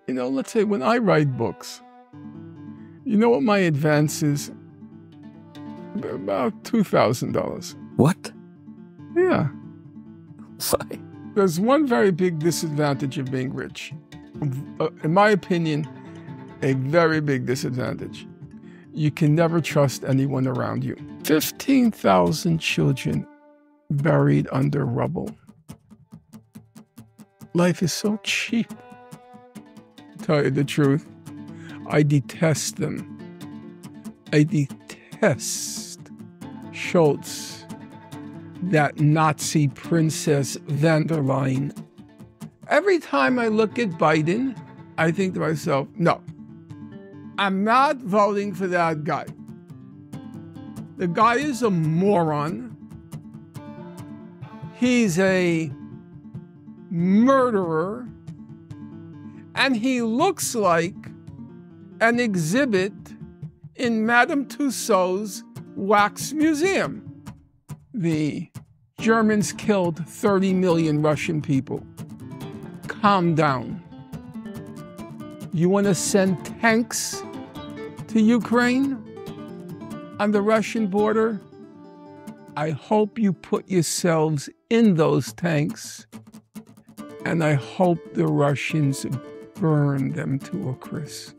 Let's say when I write books, you know what my advance is? About $2,000. What? Yeah. Why? There's one very big disadvantage of being rich. In my opinion, a very big disadvantage. You can never trust anyone around you. 15,000 children buried under rubble. Life is so cheap. To tell you the truth, I detest them. I detest Schultz, that Nazi princess van der Leyen. Every time I look at Biden, I think to myself, no, I'm not voting for that guy. The guy is a moron. He's a murderer. And he looks like an exhibit in Madame Tussauds Wax Museum. The Germans killed 30 million Russian people. Calm down. You want to send tanks to Ukraine on the Russian border? I hope you put yourselves in those tanks, and I hope the Russians burn them to a crisp.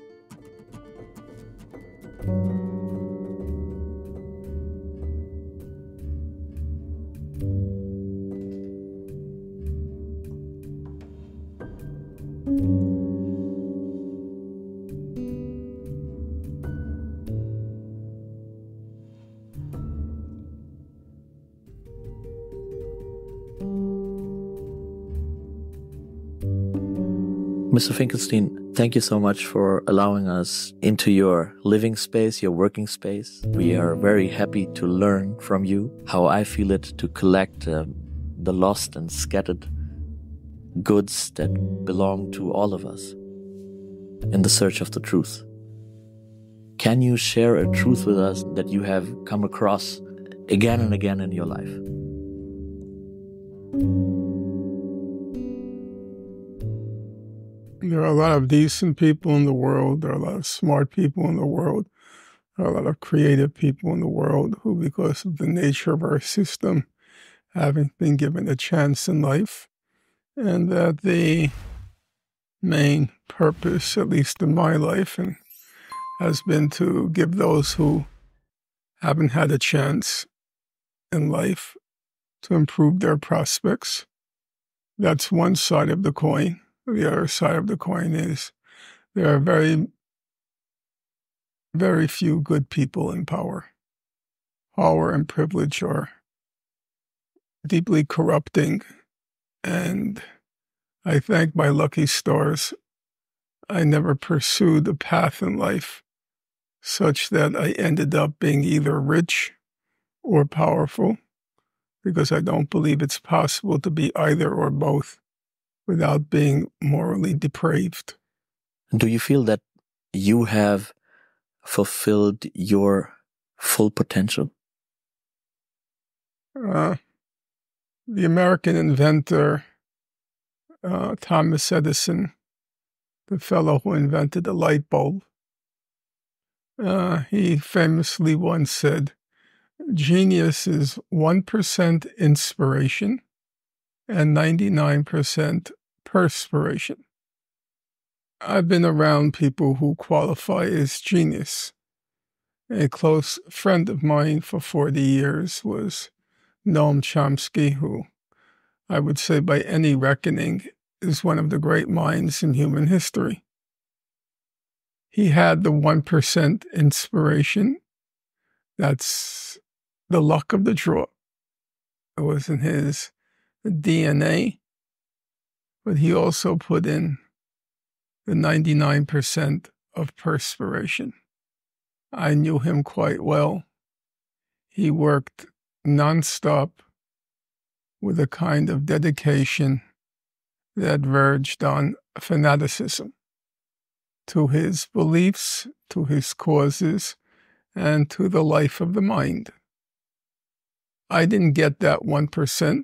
Mr. Finkelstein, thank you so much for allowing us into your living space, your working space. We are very happy to learn from you how I feel it to collect the lost and scattered goods that belong to all of us in the search of the truth. Can you share a truth with us that you have come across again and again in your life? There are a lot of decent people in the world. There are a lot of smart people in the world. There are a lot of creative people in the world who, because of the nature of our system, haven't been given a chance in life. And that the main purpose, at least in my life, has been to give those who haven't had a chance in life to improve their prospects. That's one side of the coin. The other side of the coin is there are very, very few good people in power. Power and privilege are deeply corrupting, and I thank my lucky stars I never pursued a path in life such that I ended up being either rich or powerful, because I don't believe it's possible to be either or both without being morally depraved. Do you feel that you have fulfilled your full potential? The American inventor, Thomas Edison, the fellow who invented the light bulb, he famously once said, genius is 1% inspiration and 99% perspiration. I've been around people who qualify as genius. A close friend of mine for 40 years was Noam Chomsky, who I would say by any reckoning is one of the great minds in human history. He had the 1% inspiration. That's the luck of the draw. It was in his DNA, but he also put in the 99% of perspiration. I knew him quite well. He worked nonstop with a kind of dedication that verged on fanaticism to his beliefs, to his causes, and to the life of the mind. I didn't get that 1%,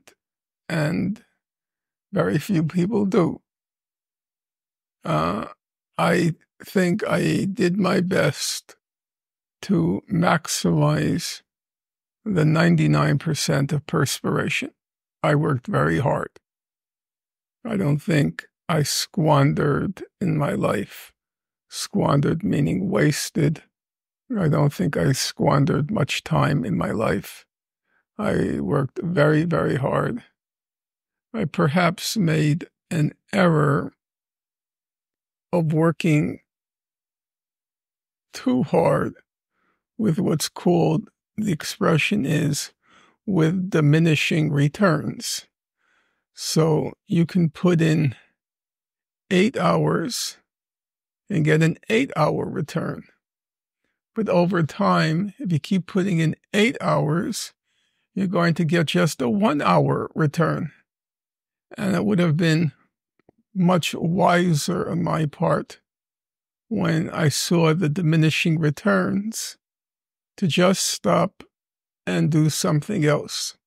and very few people do. I think I did my best to maximize the 99% of perspiration. I worked very hard. I don't think I squandered in my life. Squandered meaning wasted. I don't think I squandered much time in my life. I worked very, very hard. I perhaps made an error of working too hard with what's called, the expression is, with diminishing returns. So you can put in 8 hours and get an 8-hour return. But over time, if you keep putting in 8 hours, you're going to get just a 1-hour return. And it would have been much wiser on my part when I saw the diminishing returns to just stop and do something else.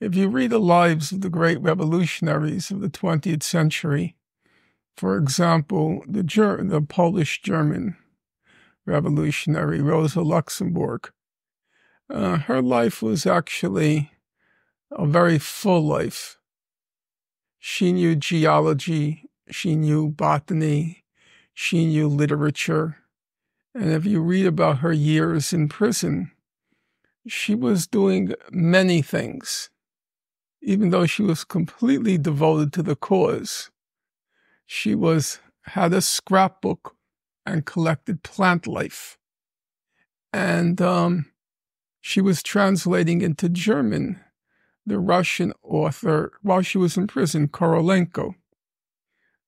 If you read the lives of the great revolutionaries of the 20th century, for example, the Polish-German revolutionary Rosa Luxemburg, her life was actually a very full life. She knew geology, she knew botany, she knew literature, and if you read about her years in prison, she was doing many things. Even though she was completely devoted to the cause, she had a scrapbook and collected plant life. And she was translating into German the Russian author while she was in prison, Korolenko.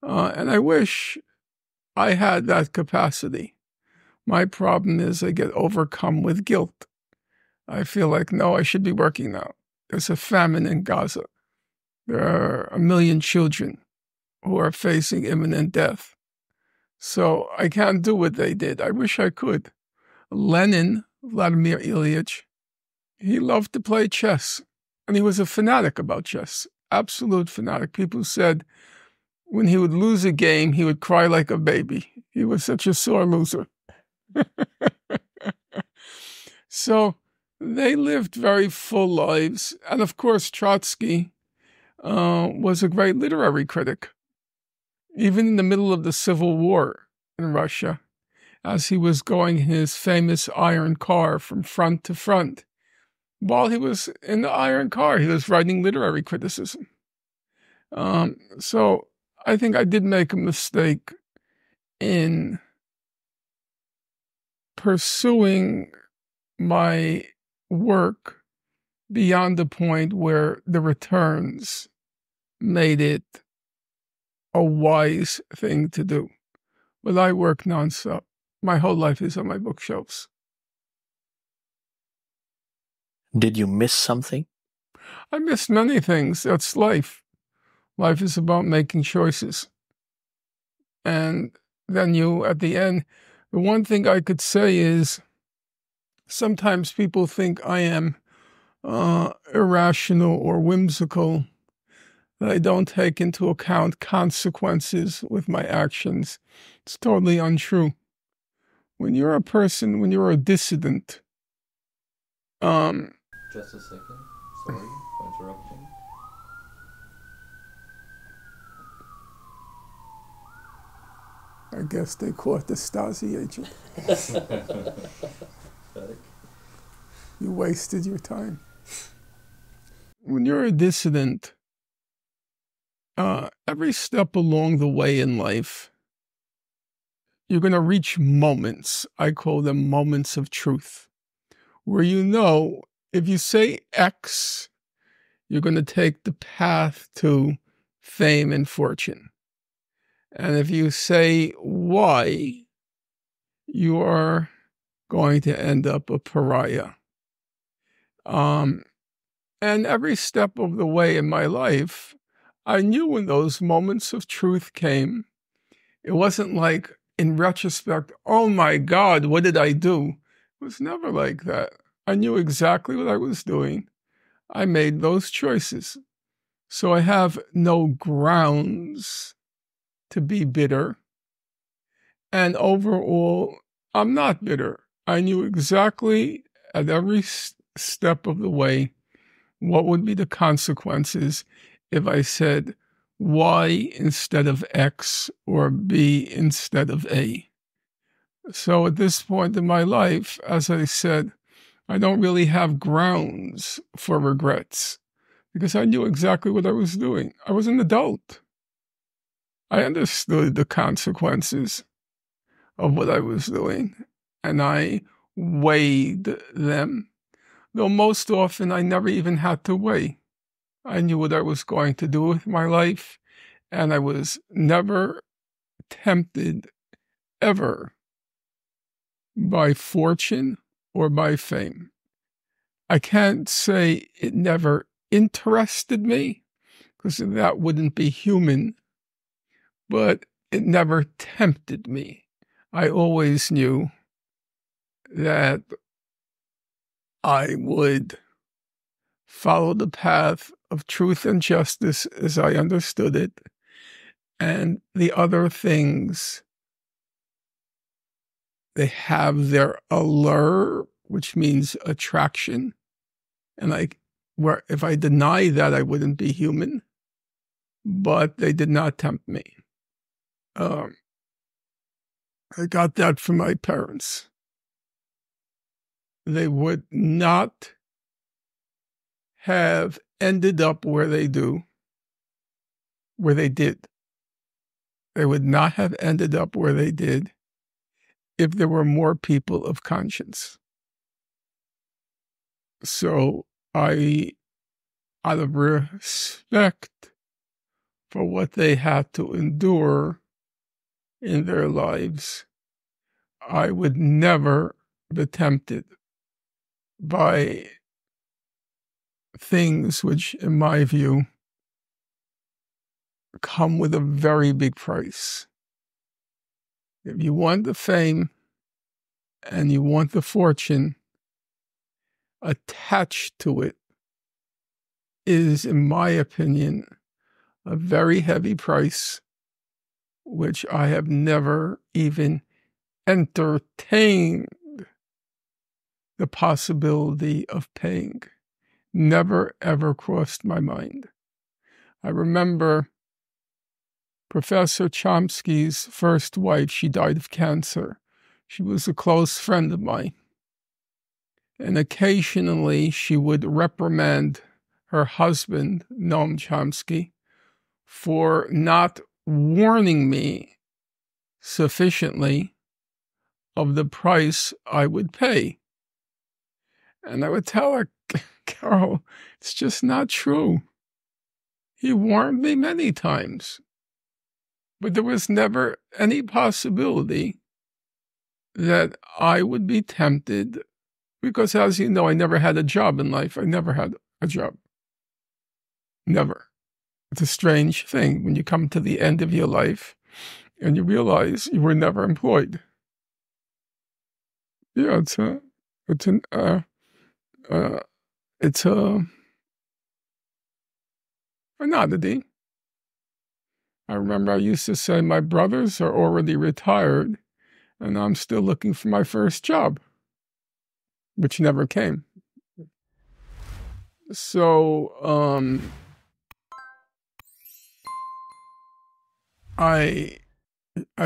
And I wish I had that capacity. My problem is I get overcome with guilt. I feel like, no, I should be working now. There's a famine in Gaza. There are 1 million children who are facing imminent death. So I can't do what they did. I wish I could. Lenin, Vladimir Ilyich, he loved to play chess. And he was a fanatic about chess. Absolute fanatic. People said when he would lose a game, he would cry like a baby. He was such a sore loser. So they lived very full lives. And of course, Trotsky was a great literary critic. Even in the middle of the Civil War in Russia, as he was going in his famous iron car from front to front, while he was in the iron car, he was writing literary criticism. So I think I did make a mistake in pursuing my work beyond the point where the returns made it a wise thing to do. But I work nonstop. My whole life is on my bookshelves. Did you miss something? I missed many things. That's life. Life is about making choices. And then at the end, the one thing I could say is sometimes people think I am irrational or whimsical, that I don't take into account consequences with my actions. It's totally untrue. When you're a dissident, Just a second. Sorry for interrupting. I guess they caught the Stasi agent. You wasted your time. When you're a dissident, every step along the way in life, you're going to reach moments. I call them moments of truth, where you know if you say X, you're going to take the path to fame and fortune. And if you say Y, you are going to end up a pariah. And every step of the way in my life, I knew when those moments of truth came, it wasn't like, in retrospect, oh my God, what did I do? It was never like that. I knew exactly what I was doing. I made those choices. So I have no grounds to be bitter. And overall, I'm not bitter. I knew exactly at every step of the way what would be the consequences if I said Y instead of X or B instead of A. So at this point in my life, as I said, I don't really have grounds for regrets because I knew exactly what I was doing. I was an adult. I understood the consequences of what I was doing, and I weighed them, though most often I never even had to weigh. I knew what I was going to do with my life, and I was never tempted, ever, by fortune or by fame. I can't say it never interested me, because that wouldn't be human, but it never tempted me. I always knew that I would follow the path of truth and justice as I understood it, and the other things, they have their allure, which means attraction, and if I deny that, I wouldn't be human, but they did not tempt me. I got that from my parents. They would not have ended up where they did. They would not have ended up where they did if there were more people of conscience. So out of respect for what they had to endure in their lives, I would never be tempted by things which, in my view, come with a very big price. If you want the fame and you want the fortune, attached to it is, in my opinion, a very heavy price, which I have never even entertained the possibility of paying. Never, ever crossed my mind. I remember Professor Chomsky's first wife, she died of cancer. She was a close friend of mine. And occasionally she would reprimand her husband, Noam Chomsky, for not warning me sufficiently of the price I would pay. And I would tell her, Carol, it's just not true. He warned me many times, but there was never any possibility that I would be tempted, because as you know, I never had a job in life. I never had a job. Never. It's a strange thing when you come to the end of your life and you realize you were never employed. Yeah, it's an oddity. I remember I used to say my brothers are already retired and I'm still looking for my first job, which never came. So I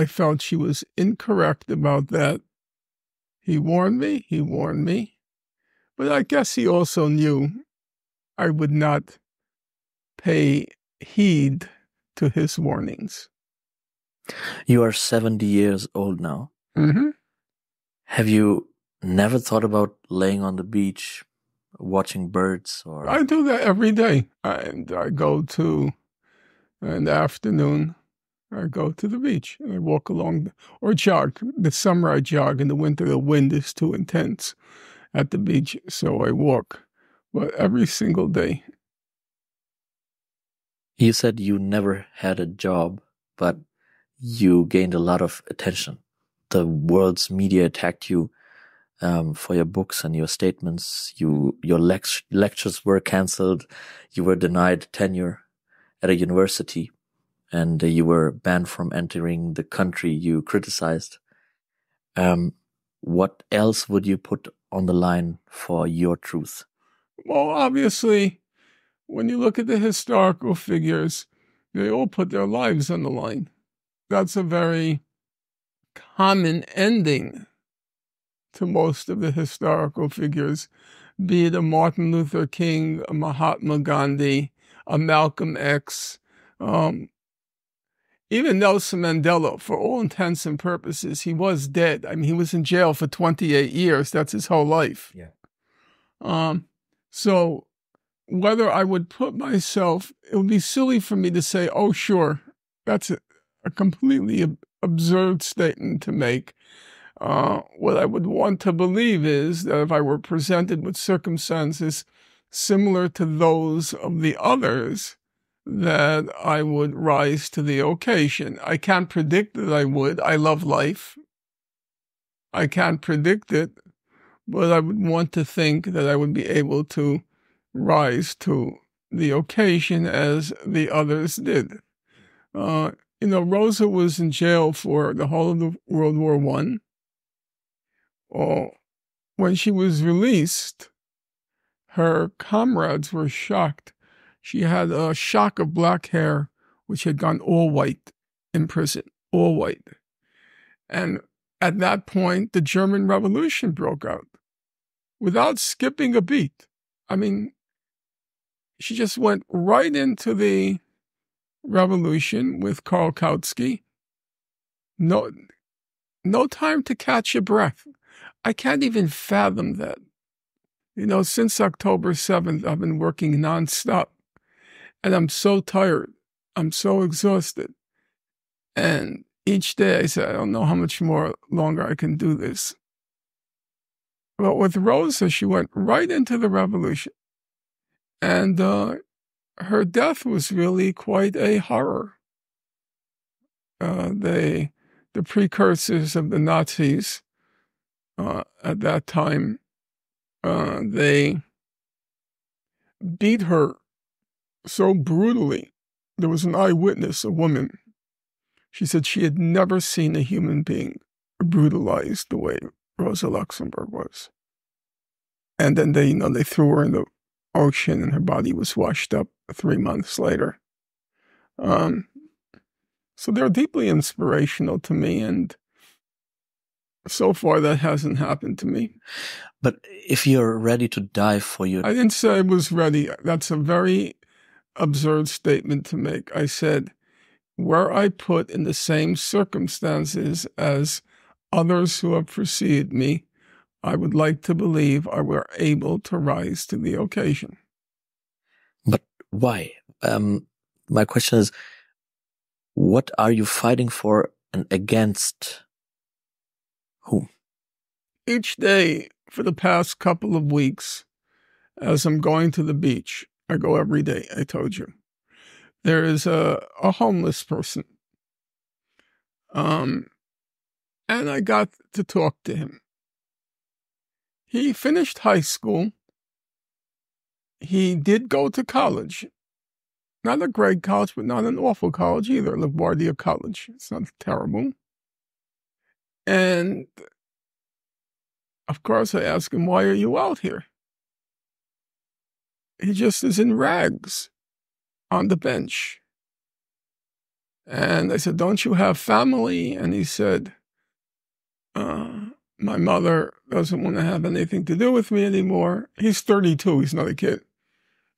felt she was incorrect about that. He warned me, but I guess he also knew I would not pay heed to his warnings. You are 70 years old now. Mm-hmm. Have you never thought about laying on the beach, watching birds? Or I do that every day. And I go to, in the afternoon, I go to the beach and I walk along, or jog. The summer I jog, in the winter the wind is too intense at the beach, so I walk. But every single day. You said you never had a job, but you gained a lot of attention. The world's media attacked you for your books and your statements. Your lectures were cancelled. You were denied tenure at a university. and you were banned from entering the country you criticized. What else would you put on the line for your truth? Well, obviously, when you look at the historical figures, they all put their lives on the line. That's a very common ending to most of the historical figures, be it a Martin Luther King, a Mahatma Gandhi, a Malcolm X, even Nelson Mandela. For all intents and purposes, he was dead. I mean, he was in jail for 28 years. That's his whole life. Yeah. So whether I would put myself, it would be silly for me to say, oh, sure, that's a completely absurd statement to make. What I would want to believe is that if I were presented with circumstances similar to those of the others, that I would rise to the occasion. I can't predict that I would. I love life. I can't predict it, but I would want to think that I would be able to rise to the occasion as the others did. Rosa was in jail for the whole of the World War I. When she was released, her comrades were shocked. She had a shock of black hair, which had gone all white in prison, all white. And at that point, the German Revolution broke out without skipping a beat. I mean, she just went right into the revolution with Karl Kautsky. No time to catch your breath. I can't even fathom that. Since October 7th, I've been working nonstop. And I'm so tired. I'm so exhausted. And each day I say, I don't know how much more longer I can do this. But with Rosa, she went right into the revolution. And her death was really quite a horror. The precursors of the Nazis at that time, they beat her so brutally. There was an eyewitness, a woman. She said she had never seen a human being brutalized the way Rosa Luxemburg was. And then they threw her in the ocean and her body was washed up 3 months later. So they're deeply inspirational to me, and so far that hasn't happened to me. But if you're ready to die for your... I didn't say I was ready. That's a very absurd statement to make. I said, were I put in the same circumstances as others who have preceded me, I would like to believe I were able to rise to the occasion. But why? My question is, what are you fighting for and against whom? Each day for the past couple of weeks, as I'm going to the beach, I go every day, I told you, there is a homeless person. And I got to talk to him. He finished high school. He did go to college. Not a great college, but not an awful college either, LaGuardia College. It's not terrible. And, of course, I asked him, why are you out here? He just is in rags on the bench. And I said, don't you have family? And he said, my mother doesn't want to have anything to do with me anymore. He's 32. He's not a kid.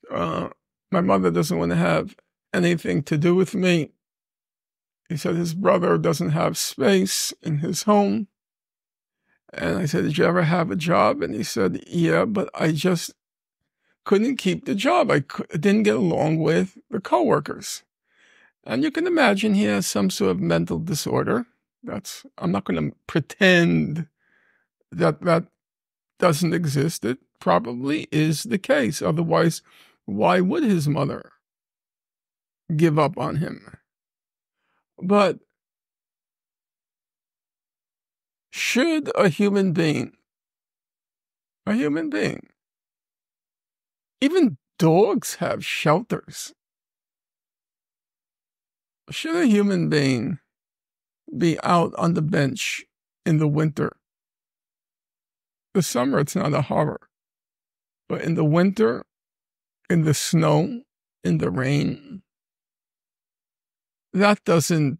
My mother doesn't want to have anything to do with me. He said his brother doesn't have space in his home. And I said, did you ever have a job? And he said, yeah, but I just couldn't keep the job. I didn't get along with the coworkers. And you can imagine he has some sort of mental disorder. I'm not going to pretend that doesn't exist. It probably is the case. Otherwise, why would his mother give up on him? But should a human being, even dogs have shelters. Should a human being be out on the bench in the winter? The summer, it's not a horror. But in the winter, in the snow, in the rain, it doesn't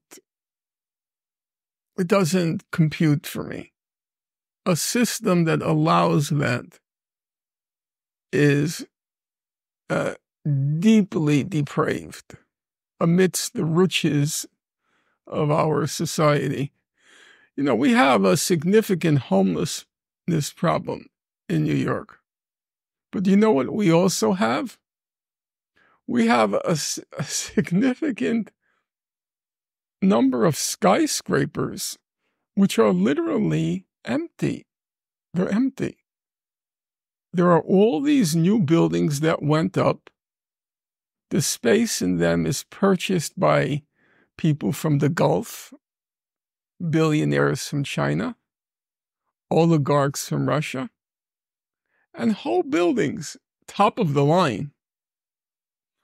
compute for me. A system that allows that is deeply depraved amidst the riches of our society. You know, we have a significant homelessness problem in New York. But do you know what we also have? We have a significant number of skyscrapers which are literally empty. They're empty. There are all these new buildings that went up. The space in them is purchased by people from the Gulf, billionaires from China, oligarchs from Russia, and whole buildings, top of the line,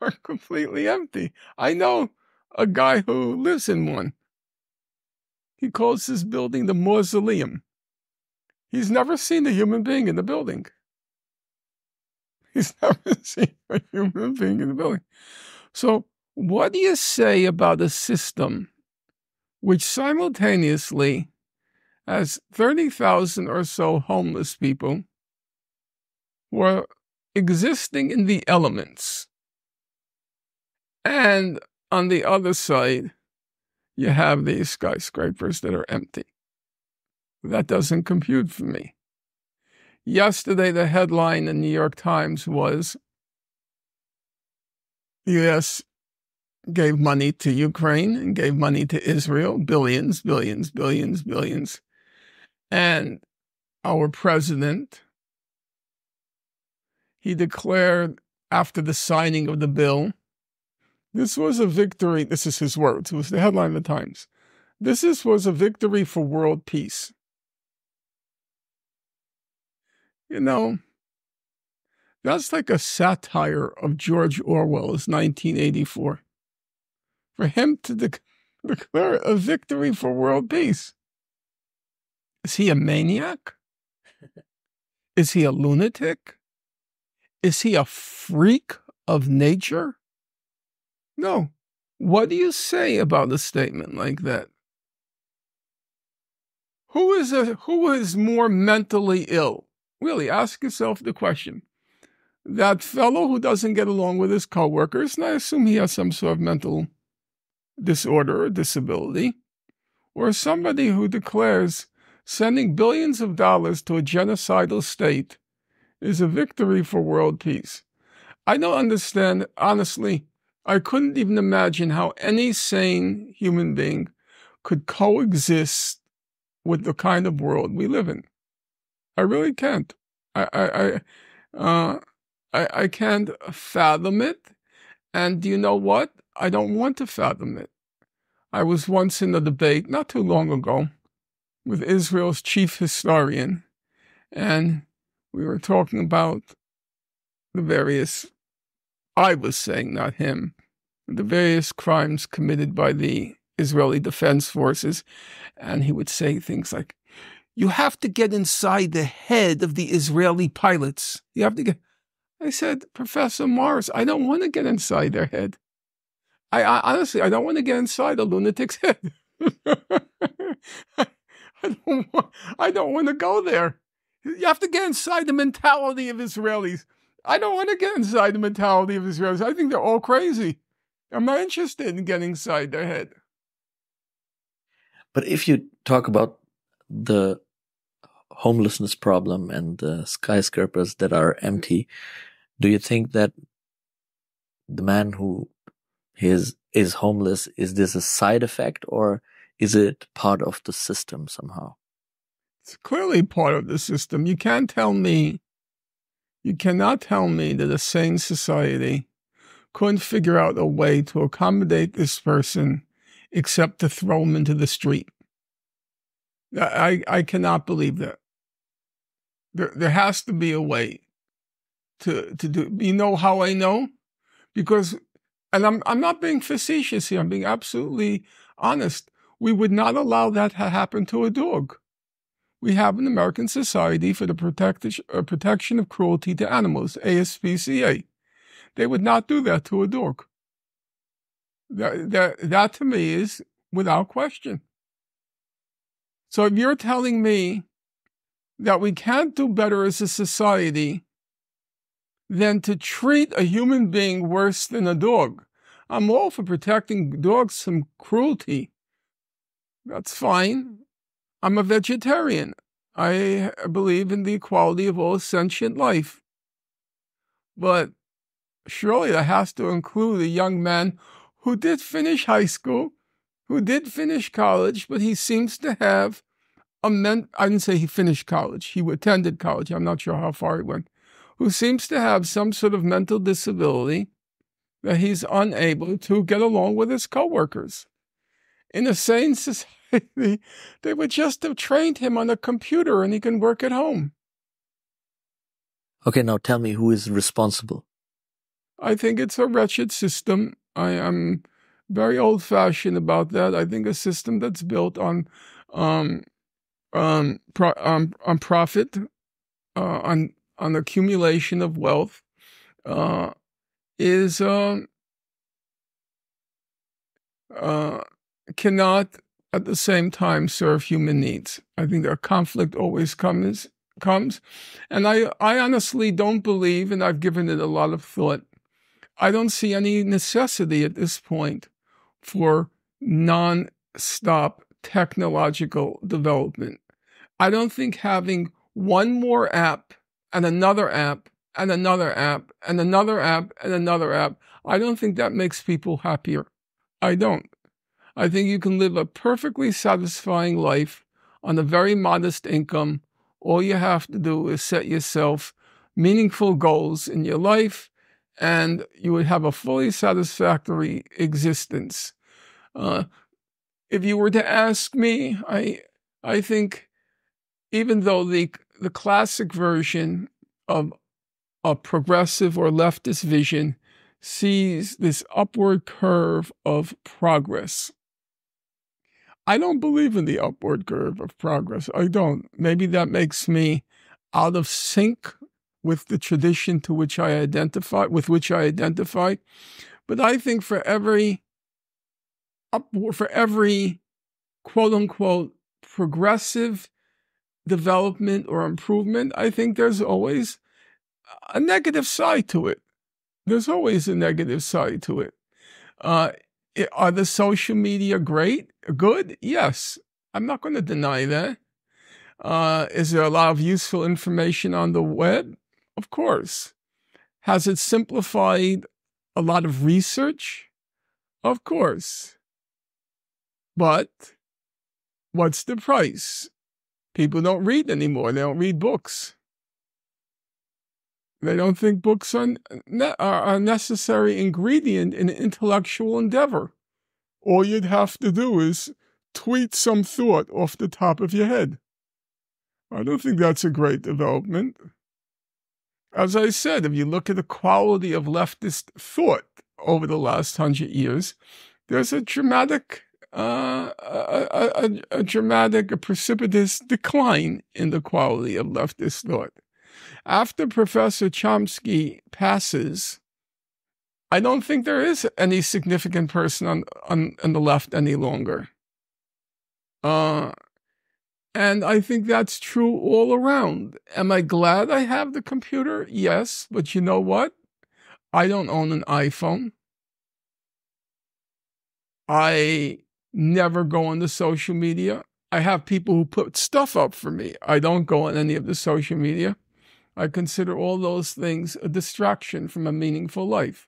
are completely empty. I know a guy who lives in one. He calls his building the mausoleum. He's never seen a human being in the building. He's never seen a human being in the building. So what do you say about a system which simultaneously has 30,000 or so homeless people who are existing in the elements, and on the other side, you have these skyscrapers that are empty? That doesn't compute for me. Yesterday, the headline in the New York Times was, the U.S. gave money to Ukraine and gave money to Israel, billions, billions, billions, billions. And our president, he declared after the signing of the bill, this was a victory. This is his words. It was the headline of the Times. This was a victory for world peace. You know, that's like a satire of George Orwell's 1984. For him to declare a victory for world peace. Is he a maniac? Is he a lunatic? Is he a freak of nature? No. What do you say about a statement like that? Who is more mentally ill? Really, ask yourself the question. That fellow who doesn't get along with his coworkers, and I assume he has some sort of mental disorder or disability, or somebody who declares sending billions of dollars to a genocidal state is a victory for world peace. I don't understand, honestly. I couldn't even imagine how any sane human being could coexist with the kind of world we live in. I really can't. I can't fathom it. And do you know what? I don't want to fathom it. I was once in a debate not too long ago with Israel's chief historian, and we were talking about the various, I was saying, not him, the various crimes committed by the Israeli Defense Forces. And he would say things like, you have to get inside the head of the Israeli pilots. You have to get. I said, Professor Morris, I don't want to get inside their head. I honestly, I don't want to get inside a lunatic's head. I don't want to go there. You have to get inside the mentality of Israelis. I don't want to get inside the mentality of Israelis. I think they're all crazy. I'm not interested in getting inside their head. But if you talk about the homelessness problem and the skyscrapers that are empty, do you think that the man who is homeless, is this a side effect, or is it part of the system somehow? It's clearly part of the system. You cannot tell me that a sane society couldn't figure out a way to accommodate this person except to throw him into the street. I cannot believe that. There has to be a way to do. You know how I know? Because and I'm not being facetious here, I'm being absolutely honest, we would not allow that to happen to a dog. We have an American Society for the Protection of Cruelty to Animals, ASPCA. They would not do that to a dog. That to me is without question. So if you're telling me that we can't do better as a society than to treat a human being worse than a dog, I'm all for protecting dogs from cruelty. That's fine. I'm a vegetarian. I believe in the equality of all sentient life. But surely that has to include a young man who did finish high school, who did finish college, but he seems to have I didn't say he finished college. He attended college. I'm not sure how far he went. Who seems to have some sort of mental disability that he's unable to get along with his coworkers. In a sane society, they would just have trained him on a computer and he can work at home. Okay, now tell me who is responsible. I think it's a wretched system. I am very old-fashioned about that. I think a system that's built on profit, on accumulation of wealth, cannot at the same time serve human needs. I think that conflict always comes, and I honestly don't believe, and I've given it a lot of thought, I don't see any necessity at this point for non-stop technological development. I don't think having one more app and another app and another app and another app and another app, I don't think that makes people happier. I don't. I think you can live a perfectly satisfying life on a very modest income. All you have to do is set yourself meaningful goals in your life, and you would have a fully satisfactory existence. If you were to ask me, I think even though the classic version of a progressive or leftist vision sees this upward curve of progress, I don't believe in the upward curve of progress. I don't. Maybe that makes me out of sync with the tradition to which I identify, But I think for every quote unquote progressive development or improvement, I think there's always a negative side to it. There's always a negative side to it. Are the social media good? Yes. I'm not going to deny that. Is there a lot of useful information on the web? Of course. Has it simplified a lot of research? Of course. But what's the price? People don't read anymore. They don't read books. They don't think books are a necessary ingredient in intellectual endeavor. All you'd have to do is tweet some thought off the top of your head. I don't think that's a great development. As I said, if you look at the quality of leftist thought over the last 100 years, there's a precipitous decline in the quality of leftist thought. After Professor Chomsky passes, I don't think there is any significant person on the left any longer. And I think that's true all around. Am I glad I have the computer? Yes, but you know what? I don't own an iPhone. I never go on the social media. I have people who put stuff up for me. I don't go on any of the social media. I consider all those things a distraction from a meaningful life.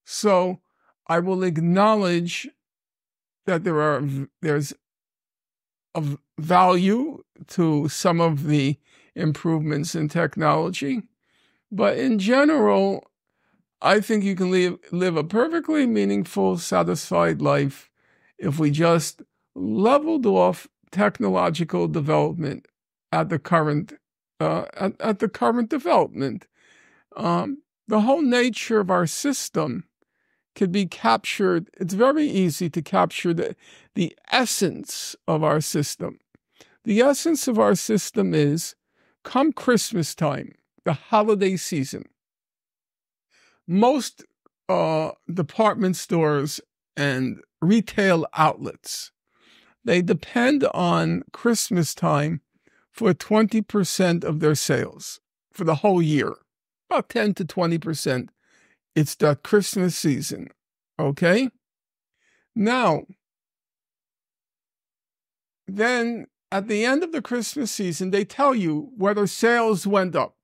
So I will acknowledge that there's a value to some of the improvements in technology, but in general, I think you can live a perfectly meaningful, satisfied life if we just leveled off technological development at the current development. The whole nature of our system can be captured. It's very easy to capture the essence of our system. The essence of our system is, come Christmas time, the holiday season, most department stores and retail outlets, they depend on Christmas time for 20% of their sales for the whole year, about 10 to 20%. It's the Christmas season, okay? Now, then at the end of the Christmas season, they tell you whether sales went up.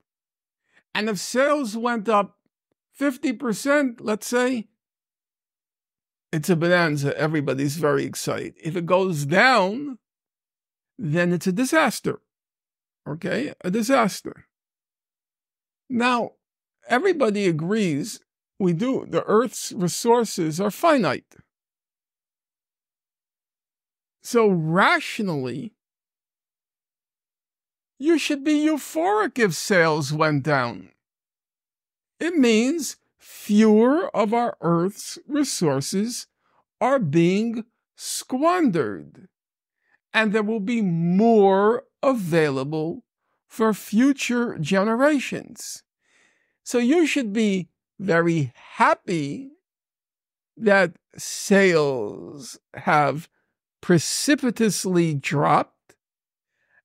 And if sales went up 50%, let's say, it's a bonanza. Everybody's very excited. If it goes down, then it's a disaster, okay? A disaster. Now, everybody agrees the Earth's resources are finite. So rationally, you should be euphoric if sales went down. It means fewer of our Earth's resources are being squandered, and there will be more available for future generations. So you should be very happy that sales have precipitously dropped.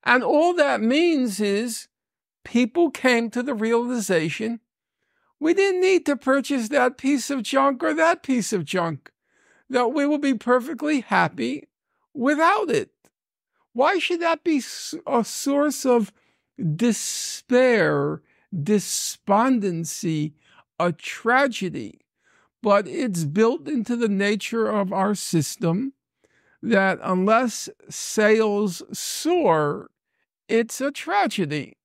And all that means is people came to the realization we didn't need to purchase that piece of junk or that piece of junk, that we will be perfectly happy without it. Why should that be a source of despair, despondency, a tragedy? But it's built into the nature of our system that unless sales soar, it's a tragedy.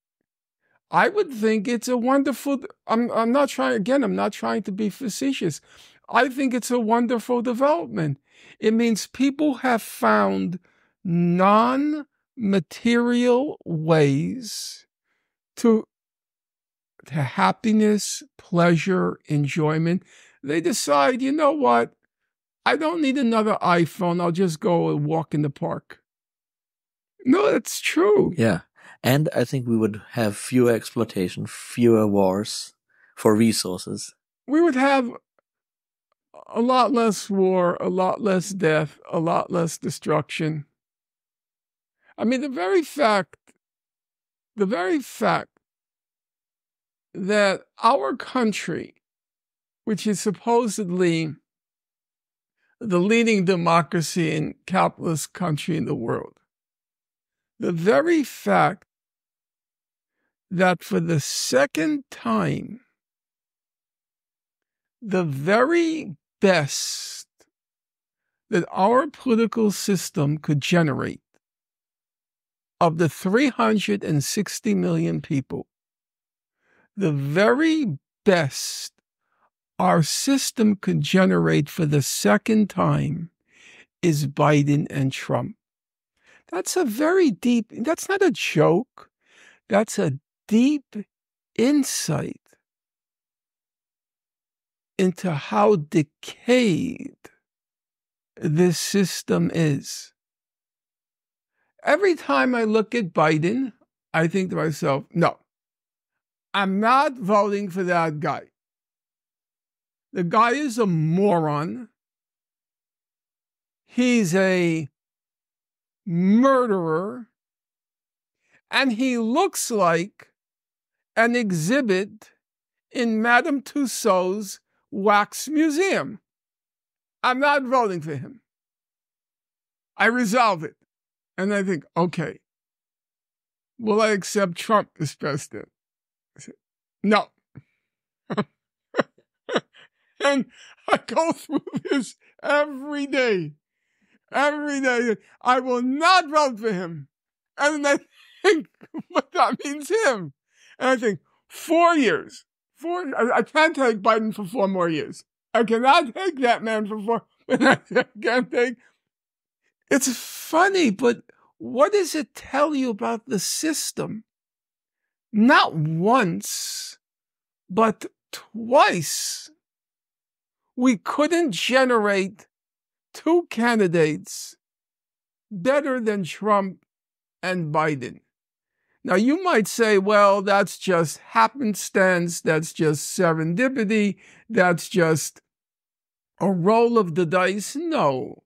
I would think it's a wonderful, I'm not trying to be facetious. I think it's a wonderful development. It means people have found non-material ways to happiness, pleasure, enjoyment. They decide, you know what? I don't need another iPhone. I'll just go and walk in the park. No, that's true. Yeah. And I think we would have fewer exploitation, fewer wars for resources. We would have a lot less war, a lot less death, a lot less destruction. I mean, the very fact that our country, which is supposedly the leading democracy and capitalist country in the world, the very fact that for the second time, the very best that our political system could generate of the 360 million people, the very best our system could generate for the second time is Biden and Trump. That's a very deep, that's not a joke. That's a deep insight into how decayed this system is. Every time I look at Biden, I think to myself, no, I'm not voting for that guy. The guy is a moron. He's a murderer. And he looks like an exhibit in Madame Tussauds wax museum. I'm not voting for him. I resolve it. And I think, okay, will I accept Trump as president? I said, no. And I go through this every day. Every day. I will not vote for him. And then I think, what that means him. And I think, 4 years. I can't take Biden for 4 more years. I cannot take that man for 4. I can't take. It's funny, but what does it tell you about the system? Not once, but twice. We couldn't generate two candidates better than Trump and Biden. Now, you might say, well, that's just happenstance, that's just serendipity, that's just a roll of the dice. No.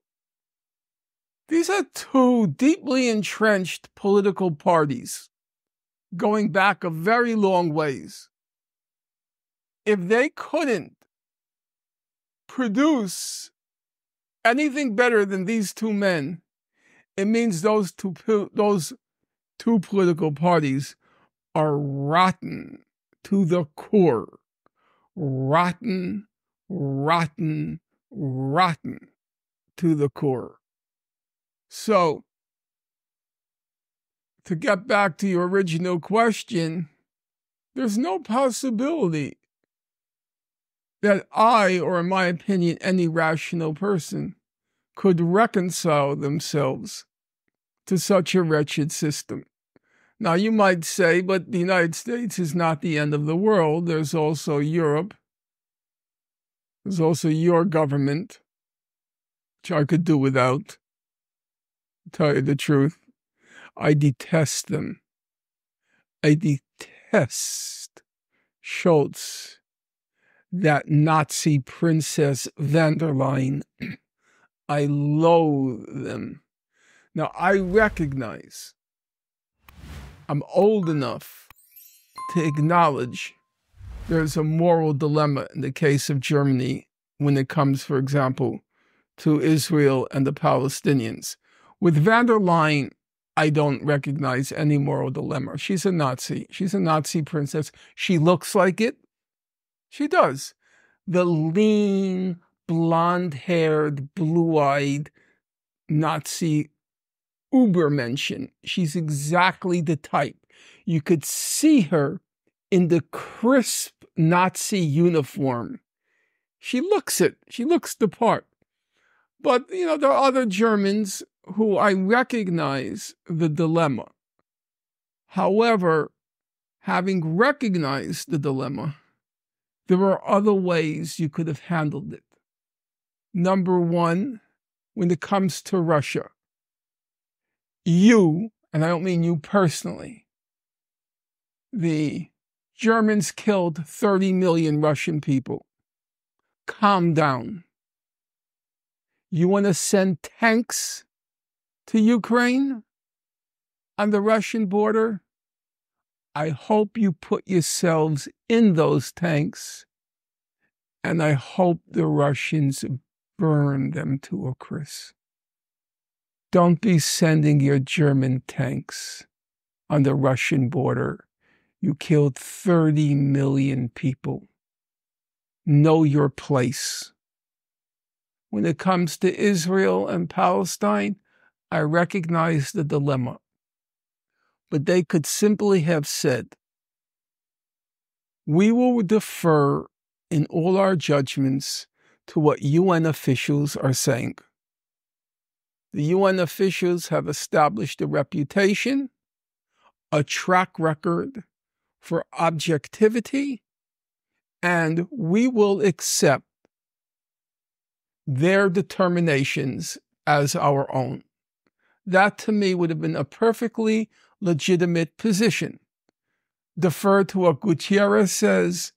These are two deeply entrenched political parties going back a very long ways. If they couldn't produce anything better than these two men, it means those two political parties are rotten to the core. Rotten, rotten, rotten to the core. So, to get back to your original question, there's no possibility that I, or in my opinion, any rational person, could reconcile themselves to such a wretched system. Now, you might say, but the United States is not the end of the world. There's also Europe. There's also your government, which I could do without, to tell you the truth. I detest them. I detest Schultz, that Nazi princess van der Leyen. I loathe them. Now, I recognize I'm old enough to acknowledge there's a moral dilemma in the case of Germany when it comes, for example, to Israel and the Palestinians. With van der Leyen, I don't recognize any moral dilemma. She's a Nazi. She's a Nazi princess. She looks like it. She does. The lean, blonde-haired, blue-eyed Nazi Übermenschen. She's exactly the type. You could see her in the crisp Nazi uniform. She looks it. She looks the part. But, there are other Germans who I recognize the dilemma. However, having recognized the dilemma, there are other ways you could have handled it. Number one, when it comes to Russia, you, and I don't mean you personally, the Germans killed 30 million Russian people. Calm down. You want to send tanks to Ukraine on the Russian border? I hope you put yourselves in those tanks, and I hope the Russians burn them to a crisp. Don't be sending your German tanks on the Russian border. You killed 30 million people. Know your place. When it comes to Israel and Palestine, I recognize the dilemma. But they could simply have said, we will defer in all our judgments to what UN officials are saying. The UN officials have established a reputation, a track record for objectivity, and we will accept their determinations as our own. That, to me, would have been a perfectly legitimate position. Defer to what Gutierrez says,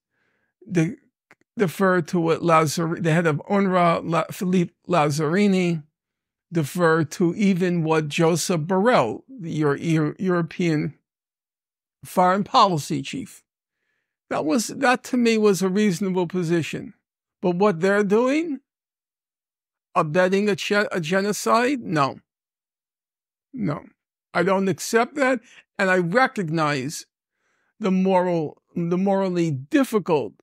defer to what the head of UNRWA, Philippe Lazzarini, defer to even what Joseph Borrell, the European foreign policy chief. That to me was a reasonable position. But what they're doing, abetting a genocide, no. I don't accept that, and I recognize the morally difficult,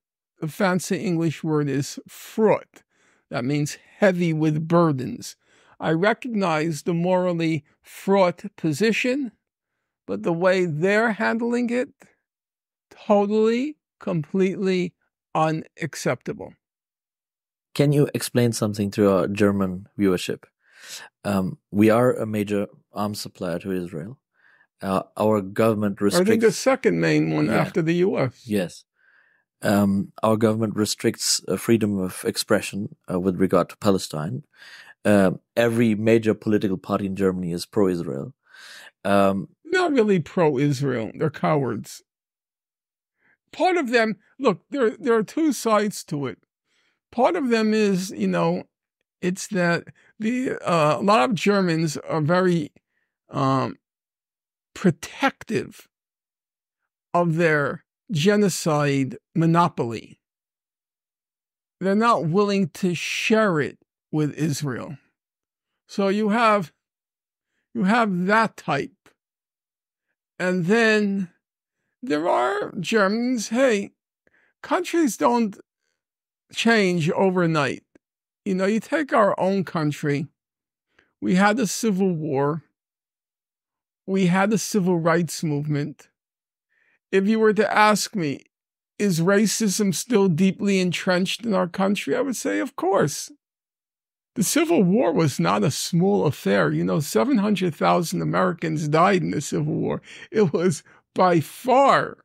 the fancy English word is fraught. That means heavy with burdens. I recognize the morally fraught position, but the way they're handling it, totally, completely unacceptable. Can you explain something to our German viewership? We are a major arms supplier to Israel. Our government restricts... I think the second main one after the U.S. Yes. our government restricts freedom of expression with regard to Palestine. Every major political party in Germany is pro-Israel. Not really pro-Israel. They're cowards. Part of them, look, there are two sides to it. Part of them is, it's that a lot of Germans are very protective of their genocide monopoly. They're not willing to share it with Israel. So you have that type. And then there are Germans, hey, countries don't change overnight. You take our own country. We had a civil war. We had a civil rights movement. If you were to ask me, is racism still deeply entrenched in our country? I would say, of course. The Civil War was not a small affair. 700,000 Americans died in the Civil War. It was by far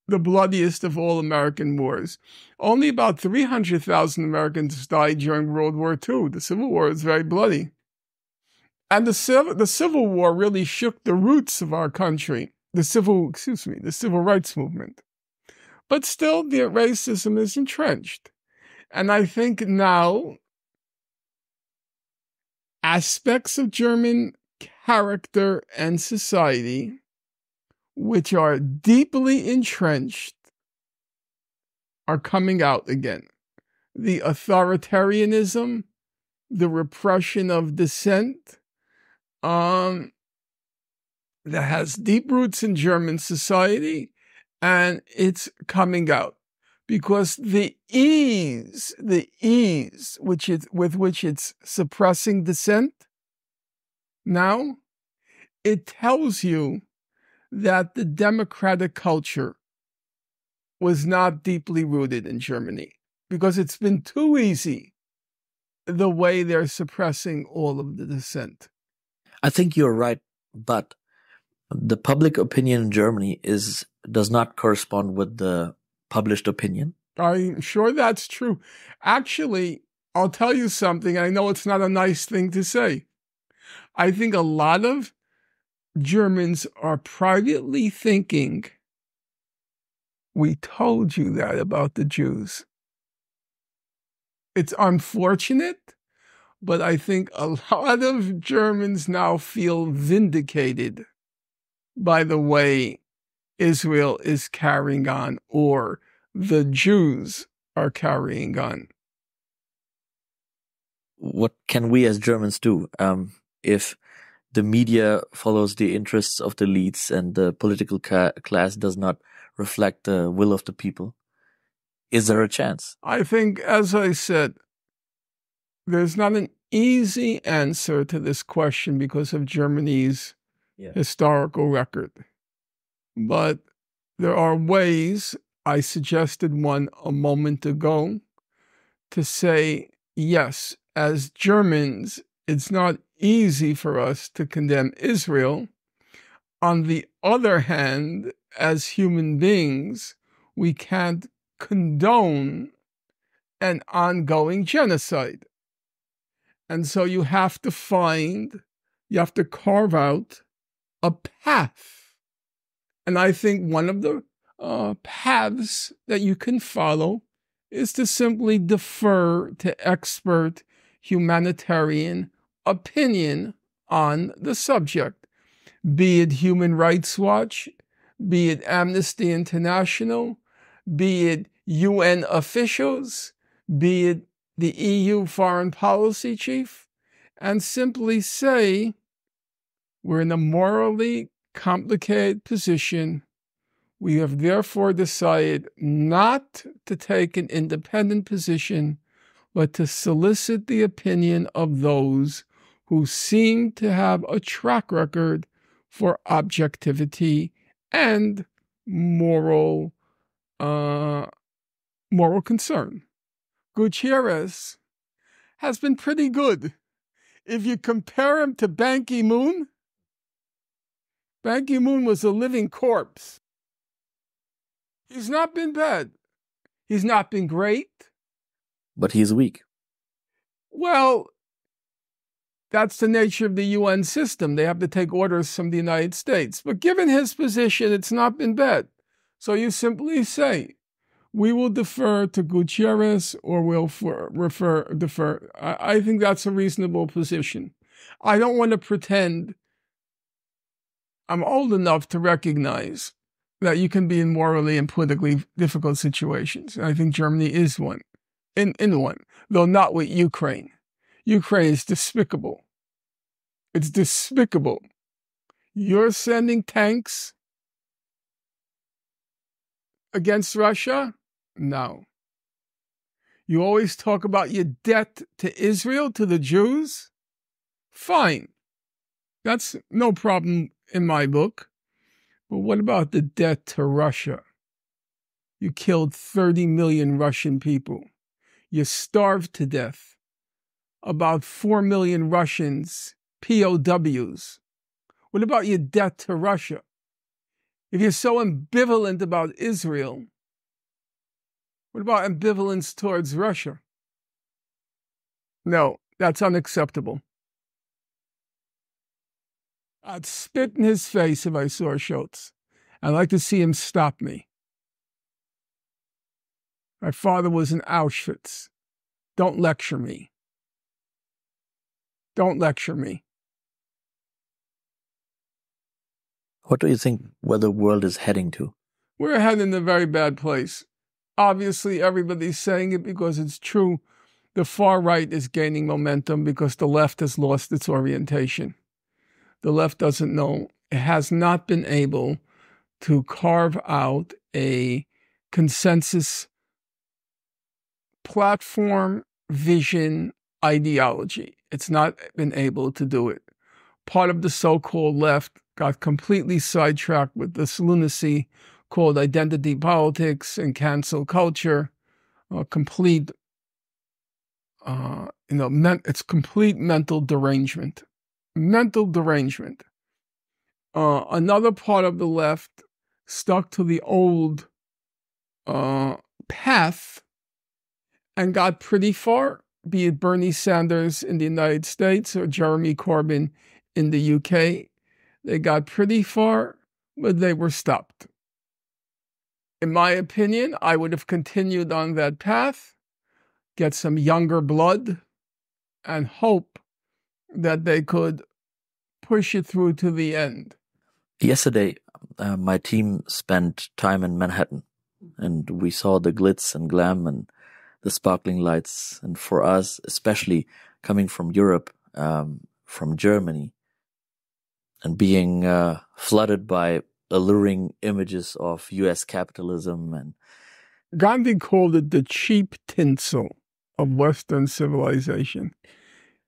the bloodiest of all American wars. Only about 300,000 Americans died during World War II. The Civil War was very bloody. And the Civil War really shook the roots of our country, the civil rights movement. But still, the racism is entrenched. And I think now aspects of German character and society which are deeply entrenched are coming out again. The authoritarianism, the repression of dissent, that has deep roots in German society, and it's coming out because the ease with which it's suppressing dissent, now it tells you that the democratic culture was not deeply rooted in Germany because it's been too easy the way they're suppressing all of the dissent. I think you're right, but the public opinion in Germany does not correspond with the published opinion. I'm sure that's true. Actually, I'll tell you something. I know it's not a nice thing to say. I think a lot of Germans are privately thinking, we told you that about the Jews. It's unfortunate, but I think a lot of Germans now feel vindicated by the way Israel is carrying on, or the Jews are carrying on. What can we as Germans do if the media follows the interests of the elites and the political class does not reflect the will of the people? Is there a chance? I think, as I said, there's not an easy answer to this question because of Germany's historical record. But there are ways, I suggested one a moment ago, to say, yes, as Germans, it's not easy for us to condemn Israel. On the other hand, as human beings, we can't condone an ongoing genocide. And so you have to carve out a path. And I think one of the paths that you can follow is to simply defer to expert humanitarian opinion on the subject, be it Human Rights Watch, be it Amnesty International, be it UN officials, be it the EU foreign policy chief, and simply say, we're in a morally complicated position. We have therefore decided not to take an independent position, but to solicit the opinion of those who seem to have a track record for objectivity and moral concern. Gutierrez has been pretty good. If you compare him to Ban Ki-moon, Ban Ki-moon was a living corpse. He's not been bad. He's not been great. But he's weak. Well, that's the nature of the UN system. They have to take orders from the United States. But given his position, it's not been bad. So you simply say, we will defer to Gutierrez or we'll defer. I think that's a reasonable position. I don't want to pretend I'm old enough to recognize that you can be in morally and politically difficult situations. And I think Germany is one, in one, though not with Ukraine. Ukraine is despicable. It's despicable. You're sending tanks against Russia? No. You always talk about your debt to Israel, to the Jews? Fine. That's no problem in my book. But what about the debt to Russia? You killed 30 million Russian people. You starved to death. About 4 million Russians, POWs. What about your debt to Russia? If you're so ambivalent about Israel, what about ambivalence towards Russia? No, that's unacceptable. I'd spit in his face if I saw Schultz. I'd like to see him stop me. My father was in Auschwitz. Don't lecture me. Don't lecture me. What do you think where the world is heading to? We're heading in a very bad place. Obviously, everybody's saying it because it's true. The far right is gaining momentum because the left has lost its orientation. The left doesn't know. It has not been able to carve out a consensus platform, vision, ideology. It's not been able to do it. Part of the so-called left got completely sidetracked with this lunacy called identity politics and cancel culture. It's complete mental derangement. Mental derangement. Another part of the left stuck to the old path and got pretty far, be it Bernie Sanders in the United States or Jeremy Corbyn in the UK. They got pretty far, but they were stopped. In my opinion, I would have continued on that path, get some younger blood, and hope that they could push it through to the end. Yesterday, my team spent time in Manhattan, and we saw the glitz and glam and the sparkling lights. And for us, especially coming from Europe, from Germany, and being flooded by alluring images of U.S. capitalism. And Gandhi called it the cheap tinsel of Western civilization.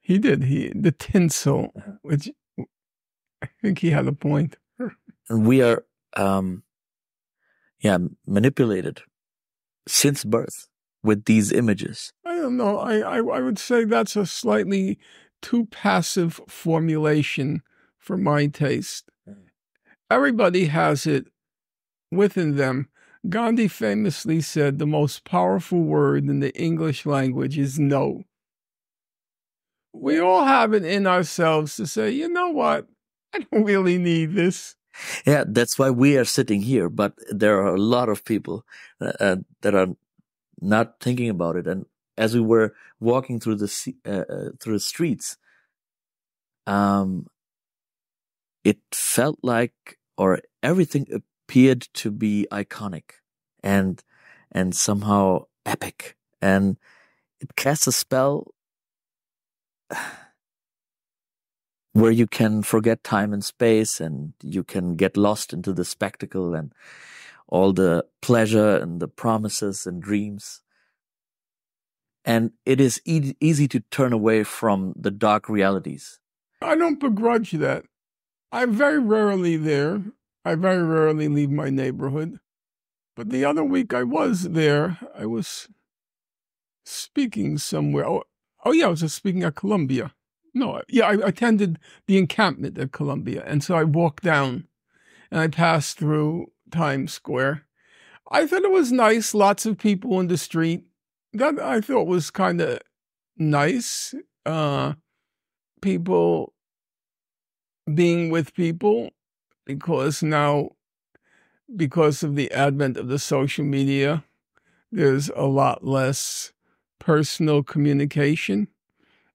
He did. The tinsel, which I think he had a point. And we are, manipulated since birth with these images. I don't know. I would say that's a slightly too passive formulation for my taste. Everybody has it within them. Gandhi famously said the most powerful word in the English language is no. We all have it in ourselves to say, you know what? I don't really need this. Yeah, that's why we are sitting here. But there are a lot of people that are not thinking about it. And as we were walking through the streets, it felt like, or everything appeared to be iconic and somehow epic, and it casts a spell where you can forget time and space, and you can get lost into the spectacle and all the pleasure and the promises and dreams. And it is easy to turn away from the dark realities. I don't begrudge that. I'm very rarely there. I very rarely leave my neighborhood. But the other week I was there. I was speaking somewhere. Oh yeah, I was speaking at Columbia. No, yeah, I attended the encampment at Columbia. And so I walked down and I passed through Times Square. I thought it was nice. Lots of people in the street. That I thought was kind of nice. People being with people, because now, because of the advent of the social media, there's a lot less personal communication.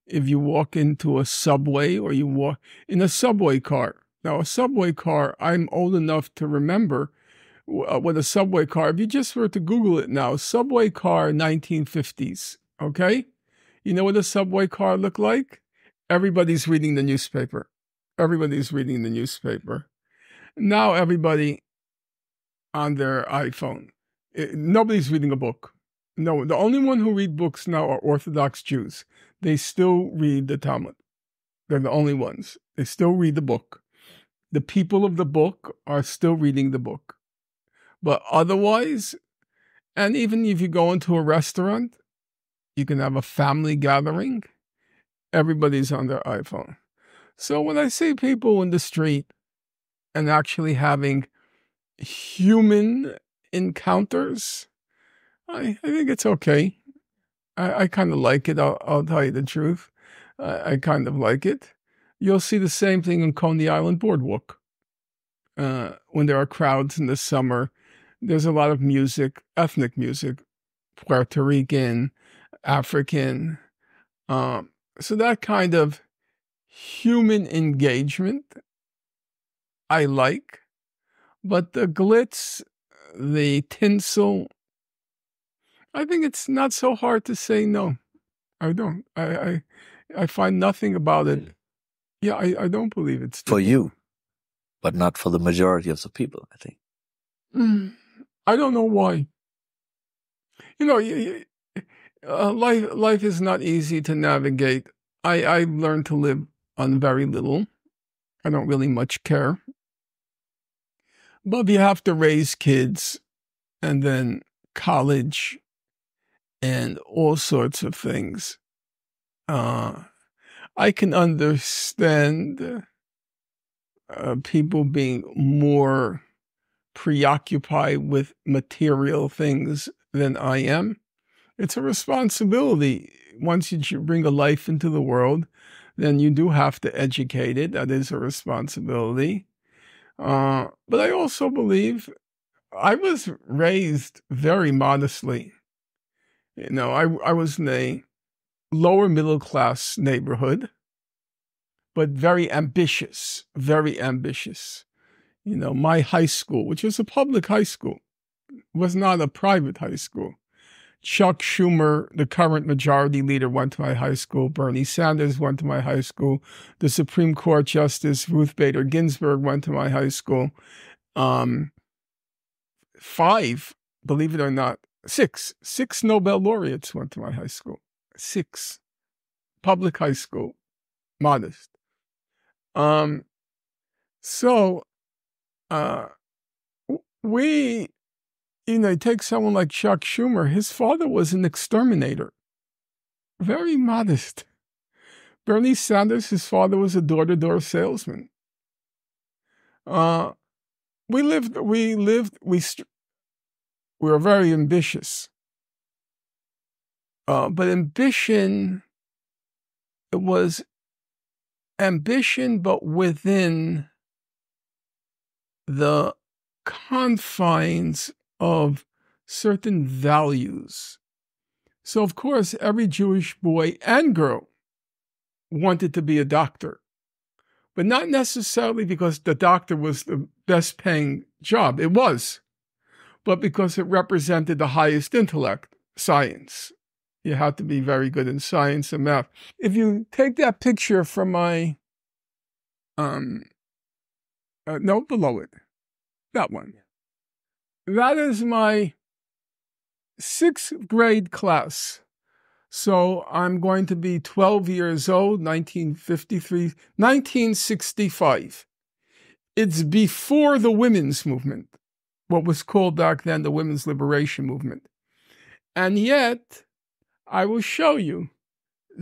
If you walk into a subway or you walk in a subway car. Now, a subway car, I'm old enough to remember what a subway car, if you just were to Google it now, subway car 1950s, okay? You know what a subway car looked like? Everybody's reading the newspaper. Everybody's reading the newspaper. Now everybody on their iPhone. Nobody's reading a book. No, the only one who read books now are Orthodox Jews. They still read the Talmud. They're the only ones. They still read the book. The people of the book are still reading the book. But otherwise, and even if you go into a restaurant, you can have a family gathering, everybody's on their iPhone. So when I see people in the street and actually having human encounters, I think it's okay. I kind of like it. I'll tell you the truth. I kind of like it. You'll see the same thing in Coney Island Boardwalk. When there are crowds in the summer, there's a lot of music, ethnic music, Puerto Rican, African. So that kind of human engagement I like. But the glitz, the tinsel, I think it's not so hard to say no. I don't. I find nothing about it. Yeah, I don't believe it's for you, but not for the majority of the people, I think. I don't know why. You know, life is not easy to navigate. I learned to live on very little. I don't really much care. But you have to raise kids and then college and all sorts of things. I can understand people being more preoccupied with material things than I am. It's a responsibility. Once you bring a life into the world, then you do have to educate it. That is a responsibility. But I also believe I was raised very modestly. You know, I was in a lower middle class neighborhood, but very ambitious, very ambitious. You know, my high school, which was a public high school, was not a private high school. Chuck Schumer, the current majority leader, went to my high school. Bernie Sanders went to my high school. The Supreme Court Justice Ruth Bader Ginsburg went to my high school. 5, believe it or not, 6 Nobel laureates went to my high school. 6. Public high school. Modest. So, we, you know, take someone like Chuck Schumer. His father was an exterminator. Very modest. Bernie Sanders, his father was a door-to-door salesman. We were very ambitious. But ambition, it was ambition, but within the confines of certain values. So, of course, every Jewish boy and girl wanted to be a doctor, but not necessarily because the doctor was the best paying job. It was, but because it represented the highest intellect, science. You had to be very good in science and math. If you take that picture from my, no, below it, that one. That is my 6th grade class. So I'm going to be 12 years old, 1965. It's before the women's movement, what was called back then the women's liberation movement. And yet, I will show you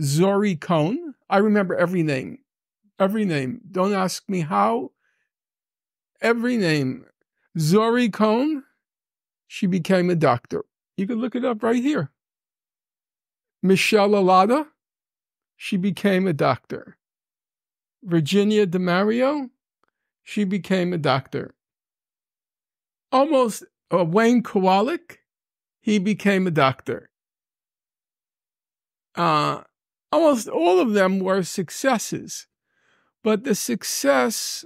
Zori Cohn. I remember every name. Every name. Don't ask me how. Every name. Zori Cohn she became a doctor. You can look it up right here. Michelle Alada, she became a doctor. Virginia DeMario, she became a doctor. Almost Wayne Kowalik, he became a doctor. Almost all of them were successes, but the success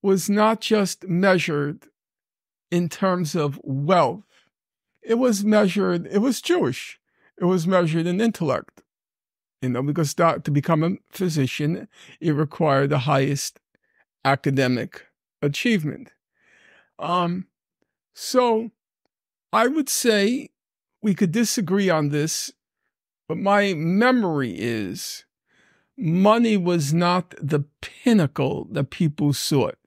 was not just measured in terms of wealth. It was Jewish. It was measured in intellect. Because to become a physician, it required the highest academic achievement. So I would say we could disagree on this, but my memory is money was not the pinnacle that people sought.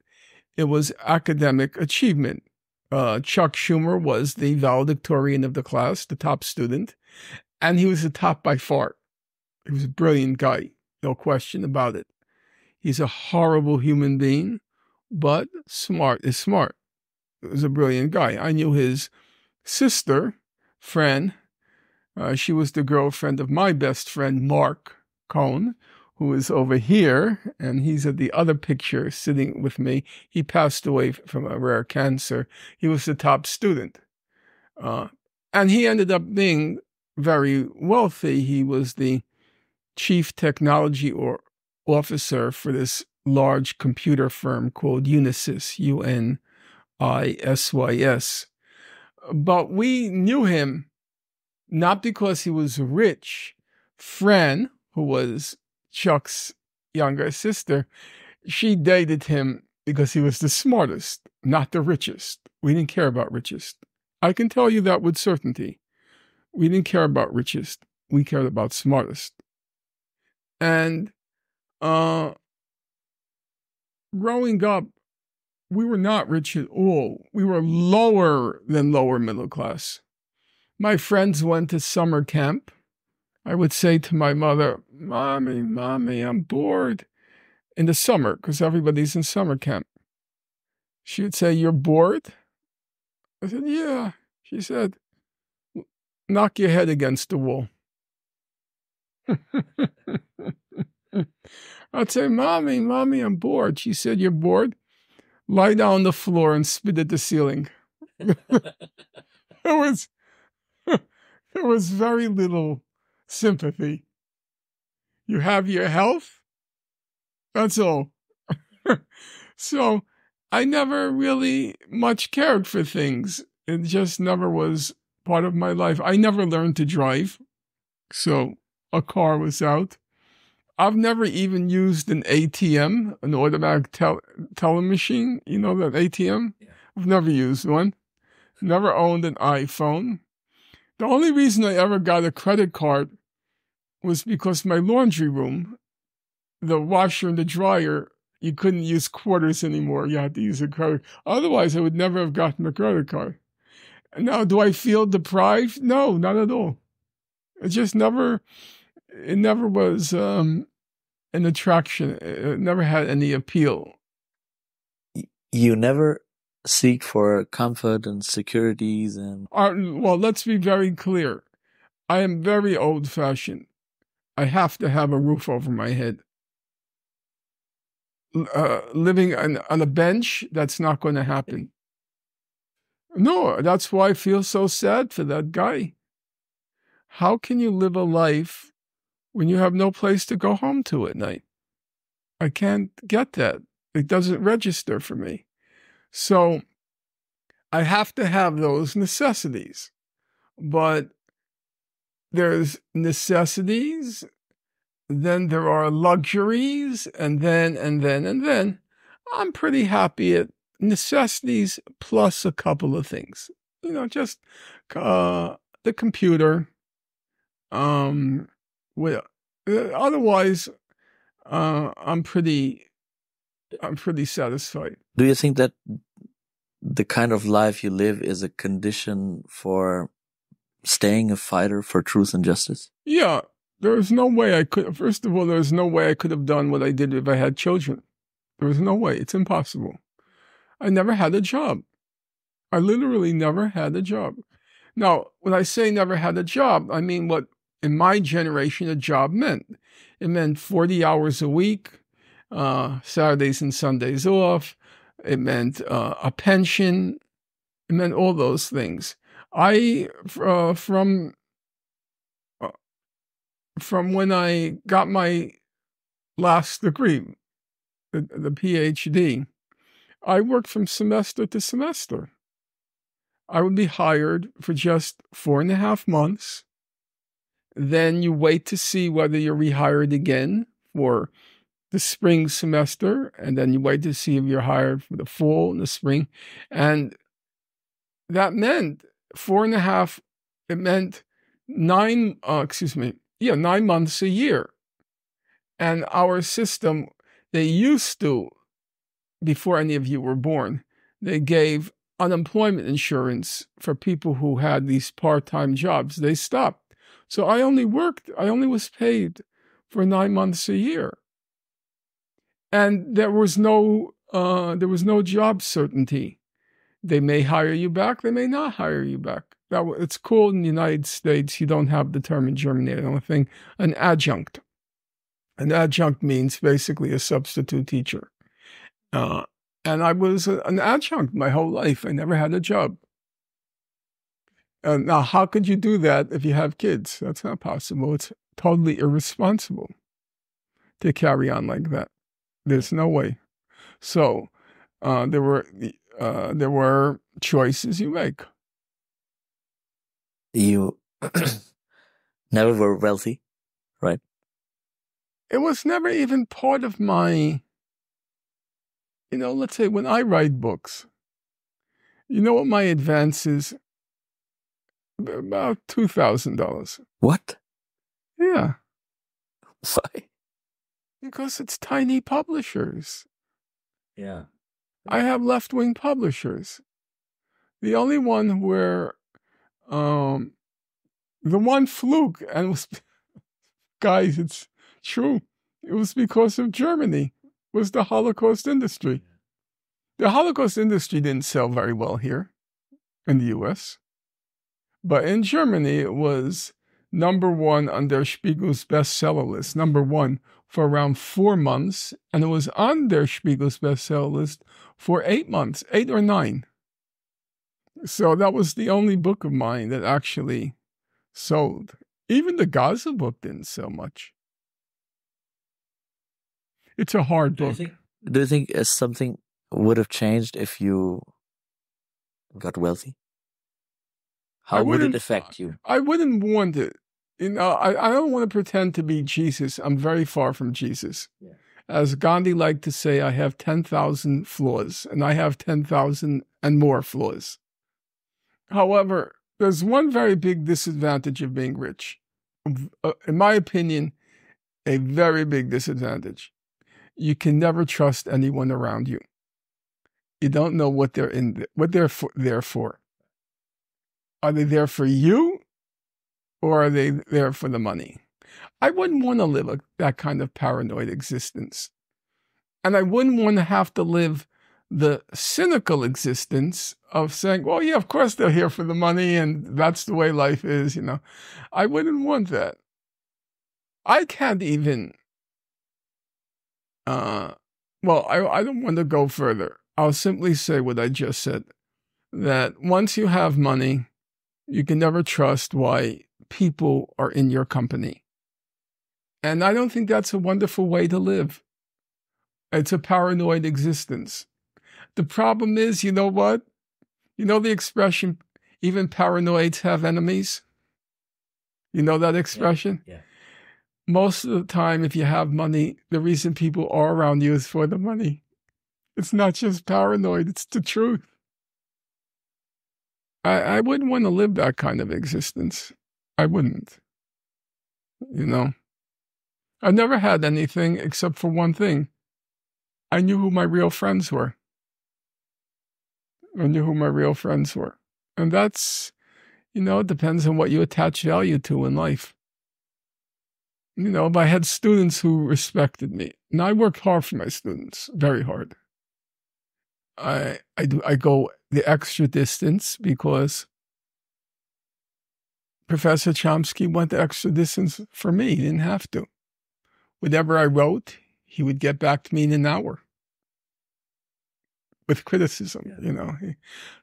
It was academic achievement. Chuck Schumer was the valedictorian of the class, the top student, and he was the top by far. He was a brilliant guy, no question about it. He's a horrible human being, but smart is smart. He was a brilliant guy. I knew his sister, Fran. She was the girlfriend of my best friend, Mark Cohn, who is over here, and he's at the other picture sitting with me. He passed away from a rare cancer. He was the top student. And he ended up being very wealthy. He was the chief technology officer for this large computer firm called Unisys, UNISYS. But we knew him not because he was rich. Fran, who was Chuck's younger sister, she dated him because he was the smartest, not the richest. We didn't care about richest. I can tell you that with certainty. We didn't care about richest. We cared about smartest. And growing up, we were not rich at all. We were lower than lower middle class. My friends went to summer camp. I would say to my mother, Mommy, I'm bored. In the summer, because everybody's in summer camp. She would say, you're bored? I said, yeah. She said, knock your head against the wall. I'd say, Mommy, I'm bored. She said, you're bored? Lie down on the floor and spit at the ceiling. There was very little sympathy. You have your health? That's all. So I never really much cared for things. It just never was part of my life. I never learned to drive, so a car was out. I've never even used an ATM, an automatic teller machine. You know that ATM? Yeah. I've never used one. Never owned an iPhone. The only reason I ever got a credit card was because my laundry room, the washer and the dryer, you couldn't use quarters anymore. You had to use a credit. Otherwise, I would never have gotten a credit card. Now, do I feel deprived? No, not at all. It never was an attraction. It never had any appeal. You never seek for comfort and securities and... Well, let's be very clear. I am very old-fashioned. I have to have a roof over my head. Living on a bench, that's not going to happen. No, that's why I feel so sad for that guy. How can you live a life when you have no place to go home to at night? I can't get that. It doesn't register for me. So I have to have those necessities. But there's necessities, then there are luxuries, and then. I'm pretty happy at necessities plus a couple of things. Just the computer. Otherwise, I'm pretty satisfied. Do you think that the kind of life you live is a condition for staying a fighter for truth and justice? Yeah, there's no way I could. First of all, there's no way I could have done what I did if I had children. There was no way. It's impossible. I never had a job. I literally never had a job. Now, when I say never had a job, I mean what in my generation a job meant. It meant 40 hours a week, Saturdays and Sundays off. It meant a pension. It meant all those things. From when I got my last degree, the PhD, I worked from semester to semester. I would be hired for just 4.5 months. Then you wait to see whether you're rehired again for the spring semester, and then you wait to see if you're hired for the fall and the spring. And that meant 4.5, it meant 9 months a year. And our system, they used to, before any of you were born, they gave unemployment insurance for people who had these part-time jobs. They stopped. So I only was paid for 9 months a year. And there was no job certainty. They may hire you back, they may not hire you back. It's called in the United States, you don't have the term in Germany, I don't think, an adjunct. An adjunct means basically a substitute teacher. And I was an adjunct my whole life. I never had a job. Now, how could you do that if you have kids? That's not possible. It's totally irresponsible to carry on like that. There's no way. So there were choices you make. You never were wealthy, right? It was never even part of my, let's say when I write books, you know what my advance is? About $2,000. What? Yeah. Why? Because it's tiny publishers. Yeah. I have left-wing publishers. The only one where, the one fluke, and it was, guys, it's true. It was because of Germany, was the Holocaust Industry. The Holocaust Industry didn't sell very well here in the U.S., but in Germany, it was #1 on Der Spiegel's bestseller list, #1 for around 4 months, and it was on Der Spiegel's bestseller list for 8 months, 8 or 9. So that was the only book of mine that actually sold. Even the Gaza book didn't sell much. It's a hard book. Do you think something would have changed if you got wealthy? How would it affect you? I wouldn't want it. I don't want to pretend to be Jesus. I'm very far from Jesus. Yeah. As Gandhi liked to say, I have 10,000 flaws, and I have 10,000 and more flaws. However, there's one very big disadvantage of being rich. In my opinion, a very big disadvantage. You can never trust anyone around you. You don't know what they're there for. Are they there for you, or are they there for the money? I wouldn't want to live that kind of paranoid existence. And I wouldn't want to have to live the cynical existence of saying, well, yeah, of course they're here for the money, and that's the way life is, I wouldn't want that. I can't even, I don't want to go further. I'll simply say what I just said, that once you have money, you can never trust why people are in your company. And I don't think that's a wonderful way to live. It's a paranoid existence. The problem is, you know what? You know the expression, even paranoids have enemies? You know that expression? Yeah. Most of the time, if you have money, the reason people are around you is for the money. It's not just paranoid, it's the truth. I wouldn't want to live that kind of existence. I wouldn't. I never had anything except for one thing. I knew who my real friends were. And that's, it depends on what you attach value to in life. If I had students who respected me, and I worked hard for my students, very hard. I go the extra distance because Professor Chomsky went the extra distance for me. He didn't have to. Whatever I wrote, he would get back to me in an hour with criticism, you know.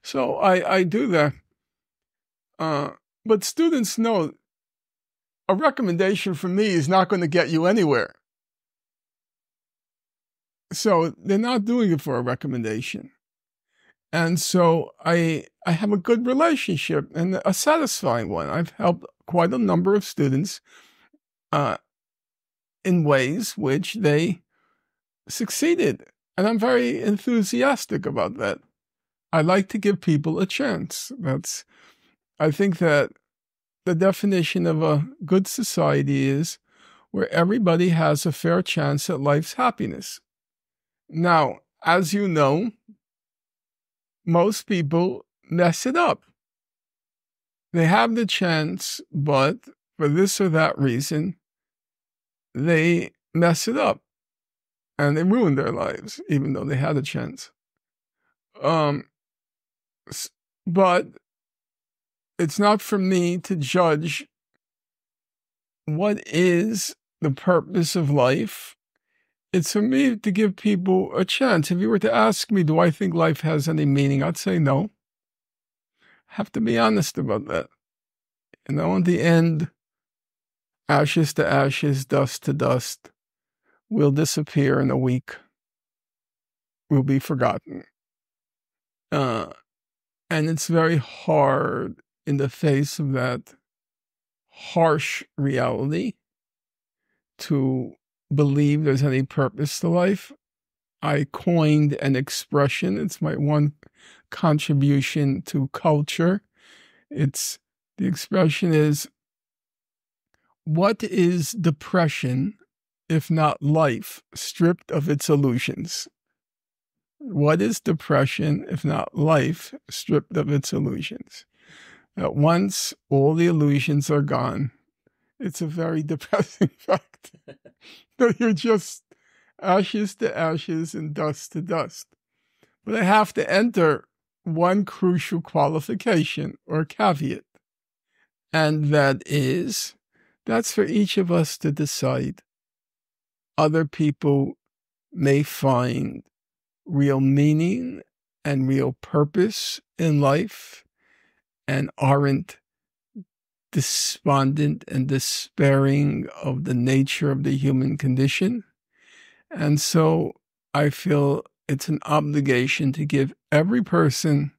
So I do that. But students know a recommendation from me is not going to get you anywhere. So they're not doing it for a recommendation. And so I have a good relationship and a satisfying one. I've helped quite a number of students in ways which they succeeded. And I'm very enthusiastic about that. I like to give people a chance. I think that the definition of a good society is where everybody has a fair chance at life's happiness. Now, as you know, most people mess it up. They have the chance, but for this or that reason, they mess it up. And they ruin their lives, even though they had a chance. But it's not for me to judge what is the purpose of life. It's for me to give people a chance. If you were to ask me, do I think life has any meaning? I'd say no. I have to be honest about that. You know, in the end, ashes to ashes, dust to dust. Will disappear in a week. Will be forgotten. And it's very hard in the face of that harsh reality to believe there's any purpose to life. I coined an expression. It's my one contribution to culture. The expression is, what is depression if not life stripped of its illusions? What is depression if not life stripped of its illusions? At once all the illusions are gone, it's a very depressing fact that you're just ashes to ashes and dust to dust. But I have to enter one crucial qualification or caveat, and that's for each of us to decide. Other people may find real meaning and real purpose in life and aren't despondent and despairing of the nature of the human condition. And so I feel it's an obligation to give every person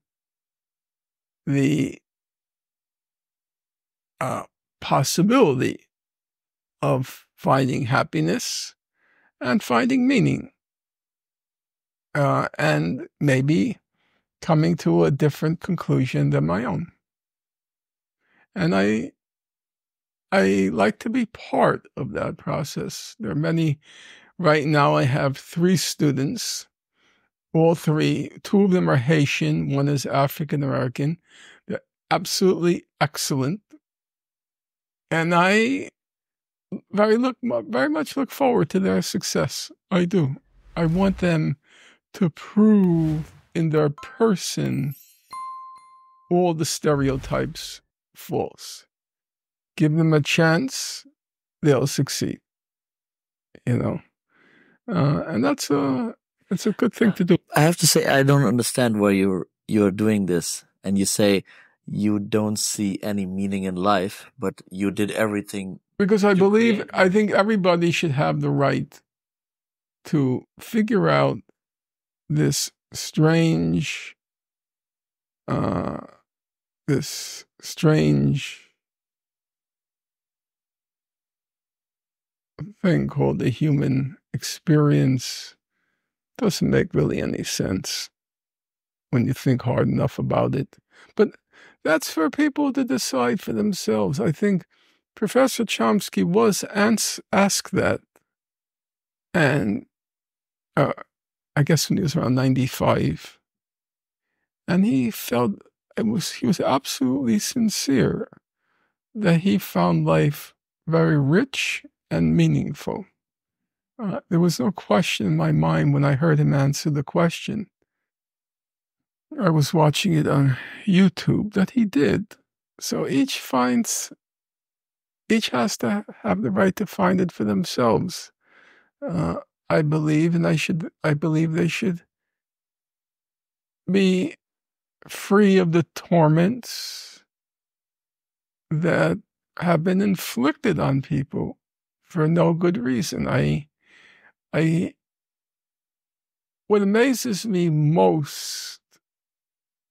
the possibility of finding happiness and finding meaning, and maybe coming to a different conclusion than my own. And I like to be part of that process. There are many. Right now I have 3 students, all 3. 2 of them are Haitian, one is African American. They're absolutely excellent. And I very much look forward to their success. I do. I want them to prove in their person all the stereotypes false. Give them a chance, they'll succeed. You know, and it's a good thing to do. I have to say, I don't understand why you're doing this, and you say you don't see any meaning in life, but you did everything. Because I think everybody should have the right to figure out this strange thing called the human experience. Doesn't make really any sense when you think hard enough about it. But that's for people to decide for themselves. I think Professor Chomsky was asked that, and I guess when he was around 95, and he felt he was absolutely sincere that he found life very rich and meaningful. There was no question in my mind when I heard him answer the question. I was watching it on YouTube that he did. So each has to have the right to find it for themselves. I believe, and I believe they should be free of the torments that have been inflicted on people for no good reason. What amazes me most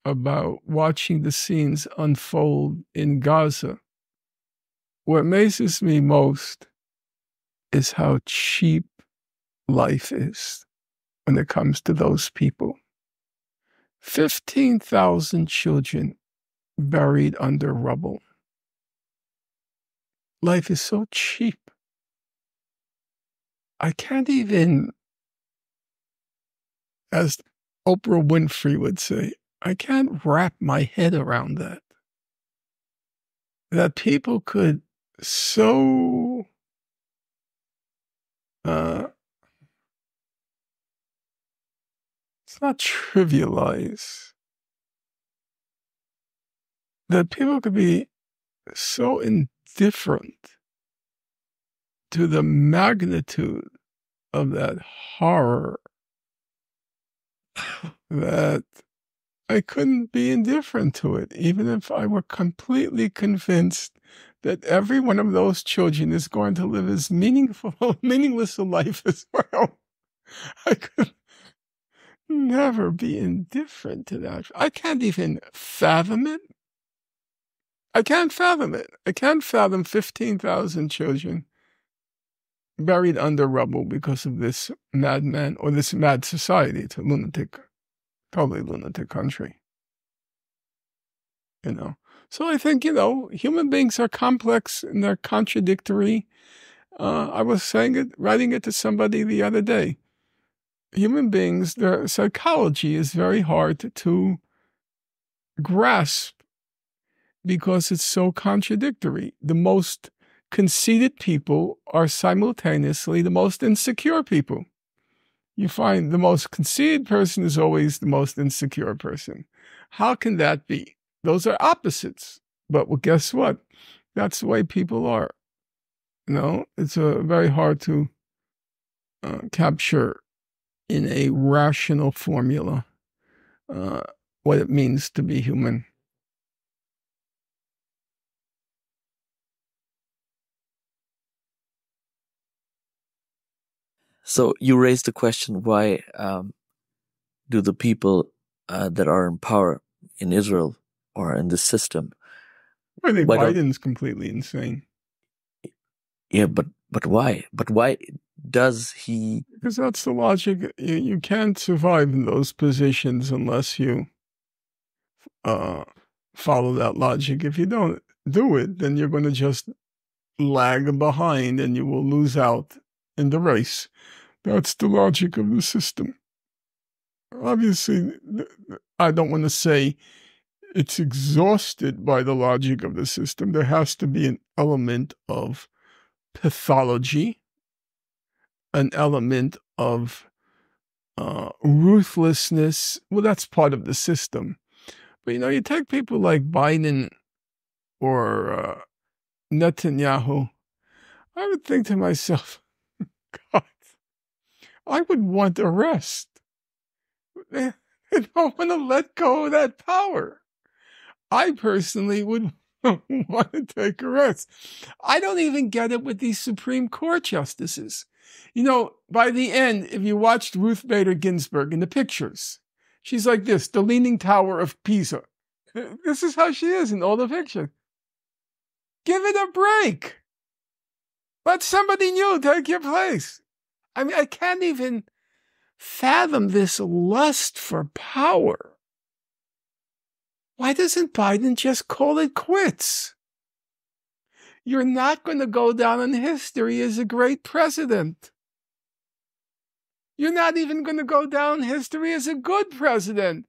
about watching the scenes unfold in Gaza, what amazes me most is how cheap life is when it comes to those people. 15,000 children buried under rubble. Life is so cheap. I can't even, as Oprah Winfrey would say, I can't wrap my head around that. That people could so it's not trivialize. That people could be so indifferent to the magnitude of that horror that I couldn't be indifferent to it, even if I were completely convinced that every one of those children is going to live as meaningless a life as well. I could never be indifferent to that. I can't even fathom it. I can't fathom it. I can't fathom 15,000 children buried under rubble because of this madman or this mad society. It's a lunatic, totally lunatic country. So I think, human beings are complex and they're contradictory. I was writing it to somebody the other day. Human beings, their psychology is very hard to grasp because it's so contradictory. The most conceited people are simultaneously the most insecure people. You find the most conceited person is always the most insecure person. How can that be? Those are opposites. But well, guess what? That's the way people are. It's very hard to capture in a rational formula what it means to be human. So you raised the question, why do the people that are in power in Israel or in the system? I think Biden's completely insane. Yeah, but why? But why does he? Because that's the logic. You can't survive in those positions unless you follow that logic. If you don't do it, then you're going to just lag behind and you will lose out in the race. That's the logic of the system. Obviously, I don't want to say it's exhausted by the logic of the system. There has to be an element of pathology, an element of ruthlessness. Well, that's part of the system. But, you take people like Biden or Netanyahu, I would think to myself, God, I would want arrest. They don't want to let go of that power. I personally would want to take arrest. I don't even get it with these Supreme Court justices. By the end, if you watched Ruth Bader Ginsburg in the pictures, she's like this, the Leaning Tower of Pisa. This is how she is in all the pictures. Give it a break. Let somebody new take your place. I mean, I can't even fathom this lust for power. Why doesn't Biden just call it quits? You're not going to go down in history as a great president. You're not even going to go down in history as a good president.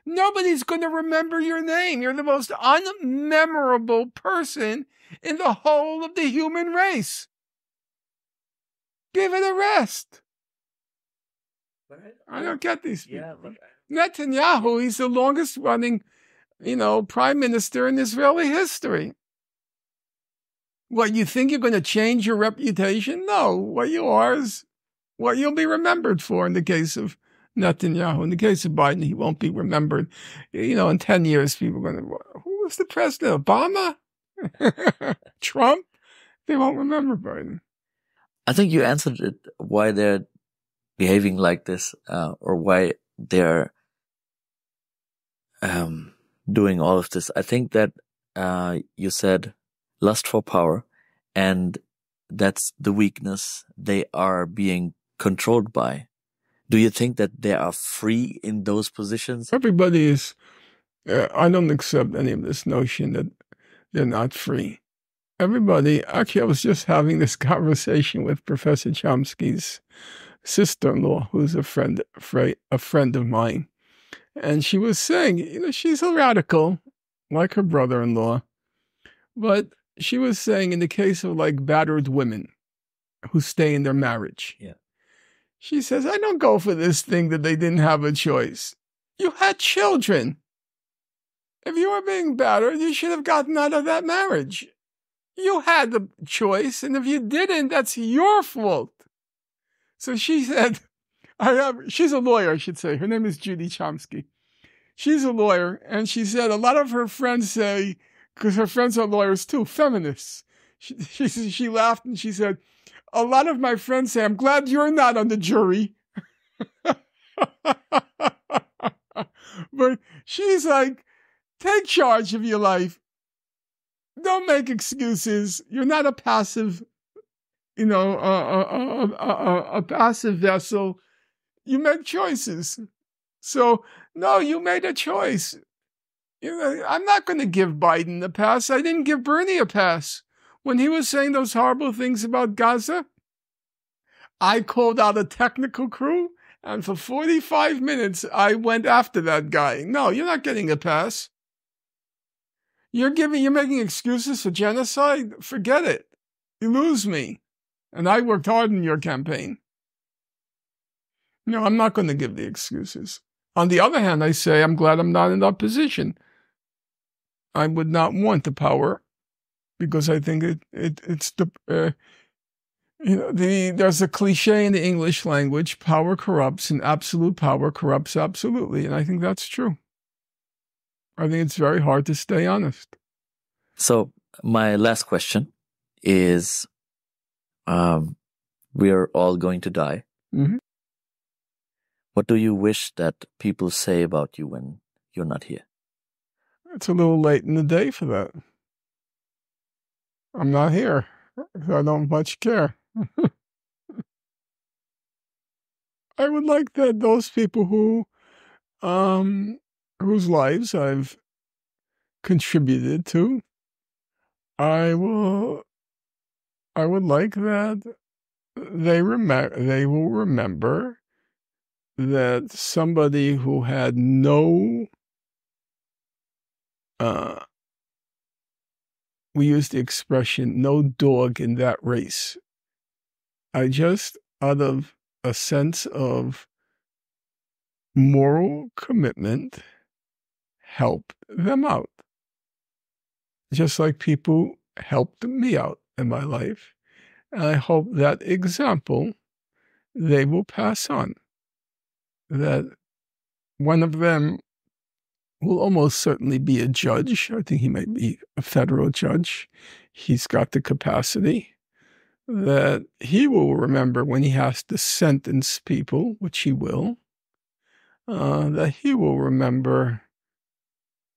Nobody's going to remember your name. You're the most unmemorable person in the whole of the human race. Give it a rest. I don't get these people. Yeah, but Netanyahu, he's the longest running, prime minister in Israeli history. What, you think you're going to change your reputation? No, what you are is what you'll be remembered for in the case of Netanyahu. In the case of Biden, he won't be remembered. In 10 years, people are going to, who was the president? Obama? Trump? They won't remember Biden. I think you answered it, why they're behaving like this, or why they're doing all of this. I think that you said lust for power, and that's the weakness they are being controlled by. Do you think that they are free in those positions? Everybody is. I don't accept any of this notion that they're not free. Everybody, actually, I was just having this conversation with Professor Chomsky's sister-in-law, who's a friend of mine. And she was saying, she's a radical, like her brother-in-law. But she was saying, in the case of like battered women who stay in their marriage, she says, I don't go for this thing that they didn't have a choice. You had children. If you were being battered, you should have gotten out of that marriage. You had the choice, and if you didn't, that's your fault. So she said, she's a lawyer, I should say. Her name is Judy Chomsky. She's a lawyer, and she said a lot of her friends say, because her friends are lawyers too, feminists. She laughed and she said, a lot of my friends say, I'm glad you're not on the jury. But she's like, take charge of your life. Don't make excuses. You're not a passive, a passive vessel. You make choices. So, no, you made a choice. I'm not going to give Biden a pass. I didn't give Bernie a pass. When he was saying those horrible things about Gaza, I called out a technical crew, and for 45 minutes, I went after that guy. No, you're not getting a pass. You're making excuses for genocide? Forget it. You lose me. And I worked hard in your campaign. No, I'm not going to give the excuses. On the other hand, I say I'm glad I'm not in that position. I would not want the power because I think it's the, there's a cliche in the English language, power corrupts, and absolute power corrupts absolutely. And I think that's true. I think it's very hard to stay honest. So my last question is, we're all going to die. Mm-hmm. What do you wish that people say about you when you're not here? It's a little late in the day for that. I'm not here. I don't much care. I would like that those people whose lives I've contributed to, I would like that they will remember that somebody who had no, we use the expression, no dog in that race. I just, out of a sense of moral commitment, helped them out. Just like people helped me out in my life. And I hope that example they will pass on. That one of them will almost certainly be a judge. I think he might be a federal judge. He's got the capacity. That he will remember when he has to sentence people, which he will. That he will remember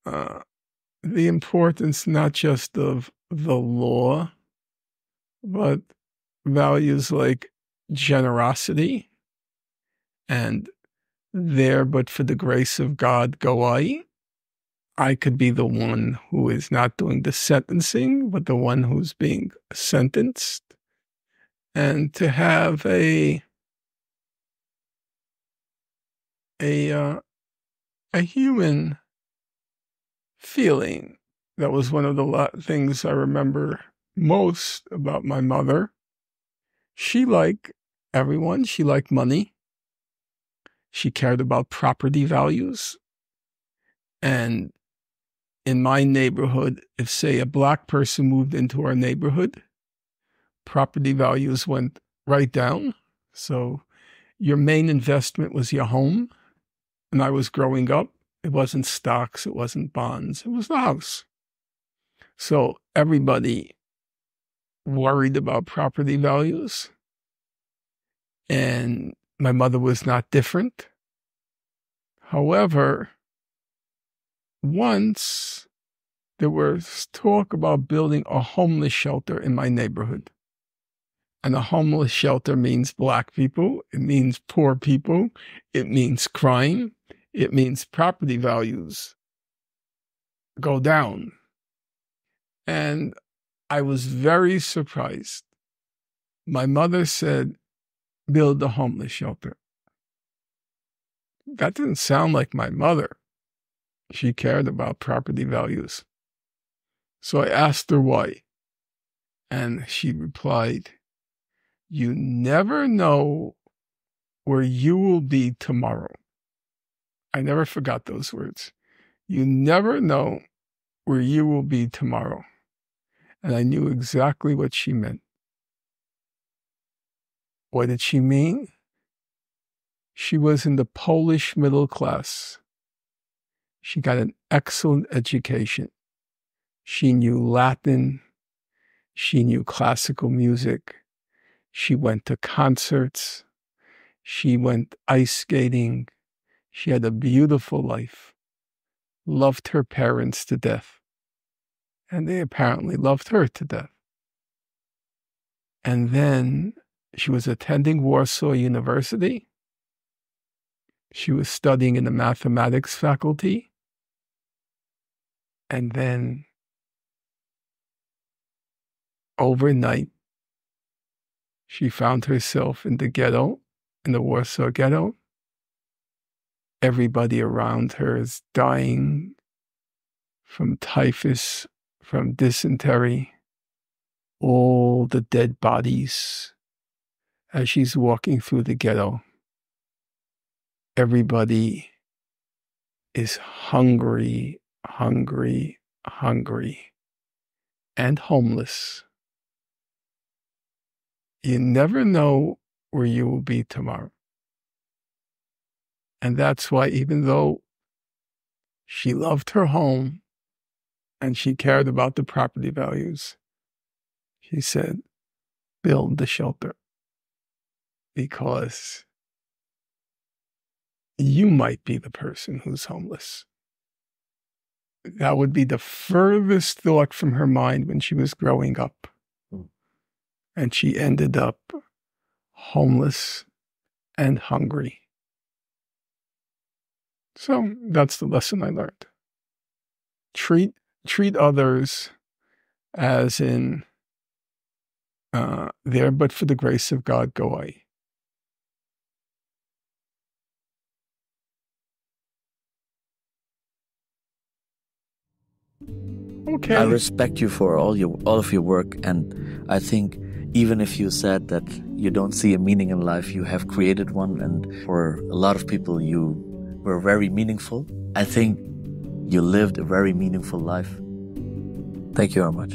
the importance not just of the law, but values like generosity and there, but for the grace of God, go I. I could be the one who is not doing the sentencing, but the one who's being sentenced. And to have a human feeling. That was one of the things I remember most about my mother. She liked everyone. She liked money. She cared about property values. And in my neighborhood, if, say, a Black person moved into our neighborhood, property values went right down. So your main investment was your home. And I was growing up, it wasn't stocks, it wasn't bonds, it was the house. So everybody worried about property values. And my mother was not different. However, once there was talk about building a homeless shelter in my neighborhood. And a homeless shelter means Black people, it means poor people, it means crime, it means property values go down. And I was very surprised. My mother said, build a homeless shelter. That didn't sound like my mother. She cared about property values. So I asked her why. And she replied, you never know where you will be tomorrow. I never forgot those words. You never know where you will be tomorrow. And I knew exactly what she meant. What did she mean? She was in the Polish middle class. She got an excellent education. She knew Latin. She knew classical music. She went to concerts. She went ice skating. She had a beautiful life. Loved her parents to death. And they apparently loved her to death. And then she was attending Warsaw University. She was studying in the mathematics faculty. And then overnight, she found herself in the ghetto, in the Warsaw Ghetto. Everybody around her is dying from typhus, from dysentery, all the dead bodies as she's walking through the ghetto. Everybody is hungry, hungry, hungry, and homeless. You never know where you will be tomorrow. And that's why, even though she loved her home and she cared about the property values, she said, build the shelter. Because you might be the person who's homeless. That would be the furthest thought from her mind when she was growing up. And she ended up homeless and hungry. So that's the lesson I learned. Treat others as in, there but for the grace of God go I. Okay. I respect you for all of your work, and I think even if you said that you don't see a meaning in life, you have created one, and for a lot of people you were very meaningful. I think you lived a very meaningful life. Thank you very much.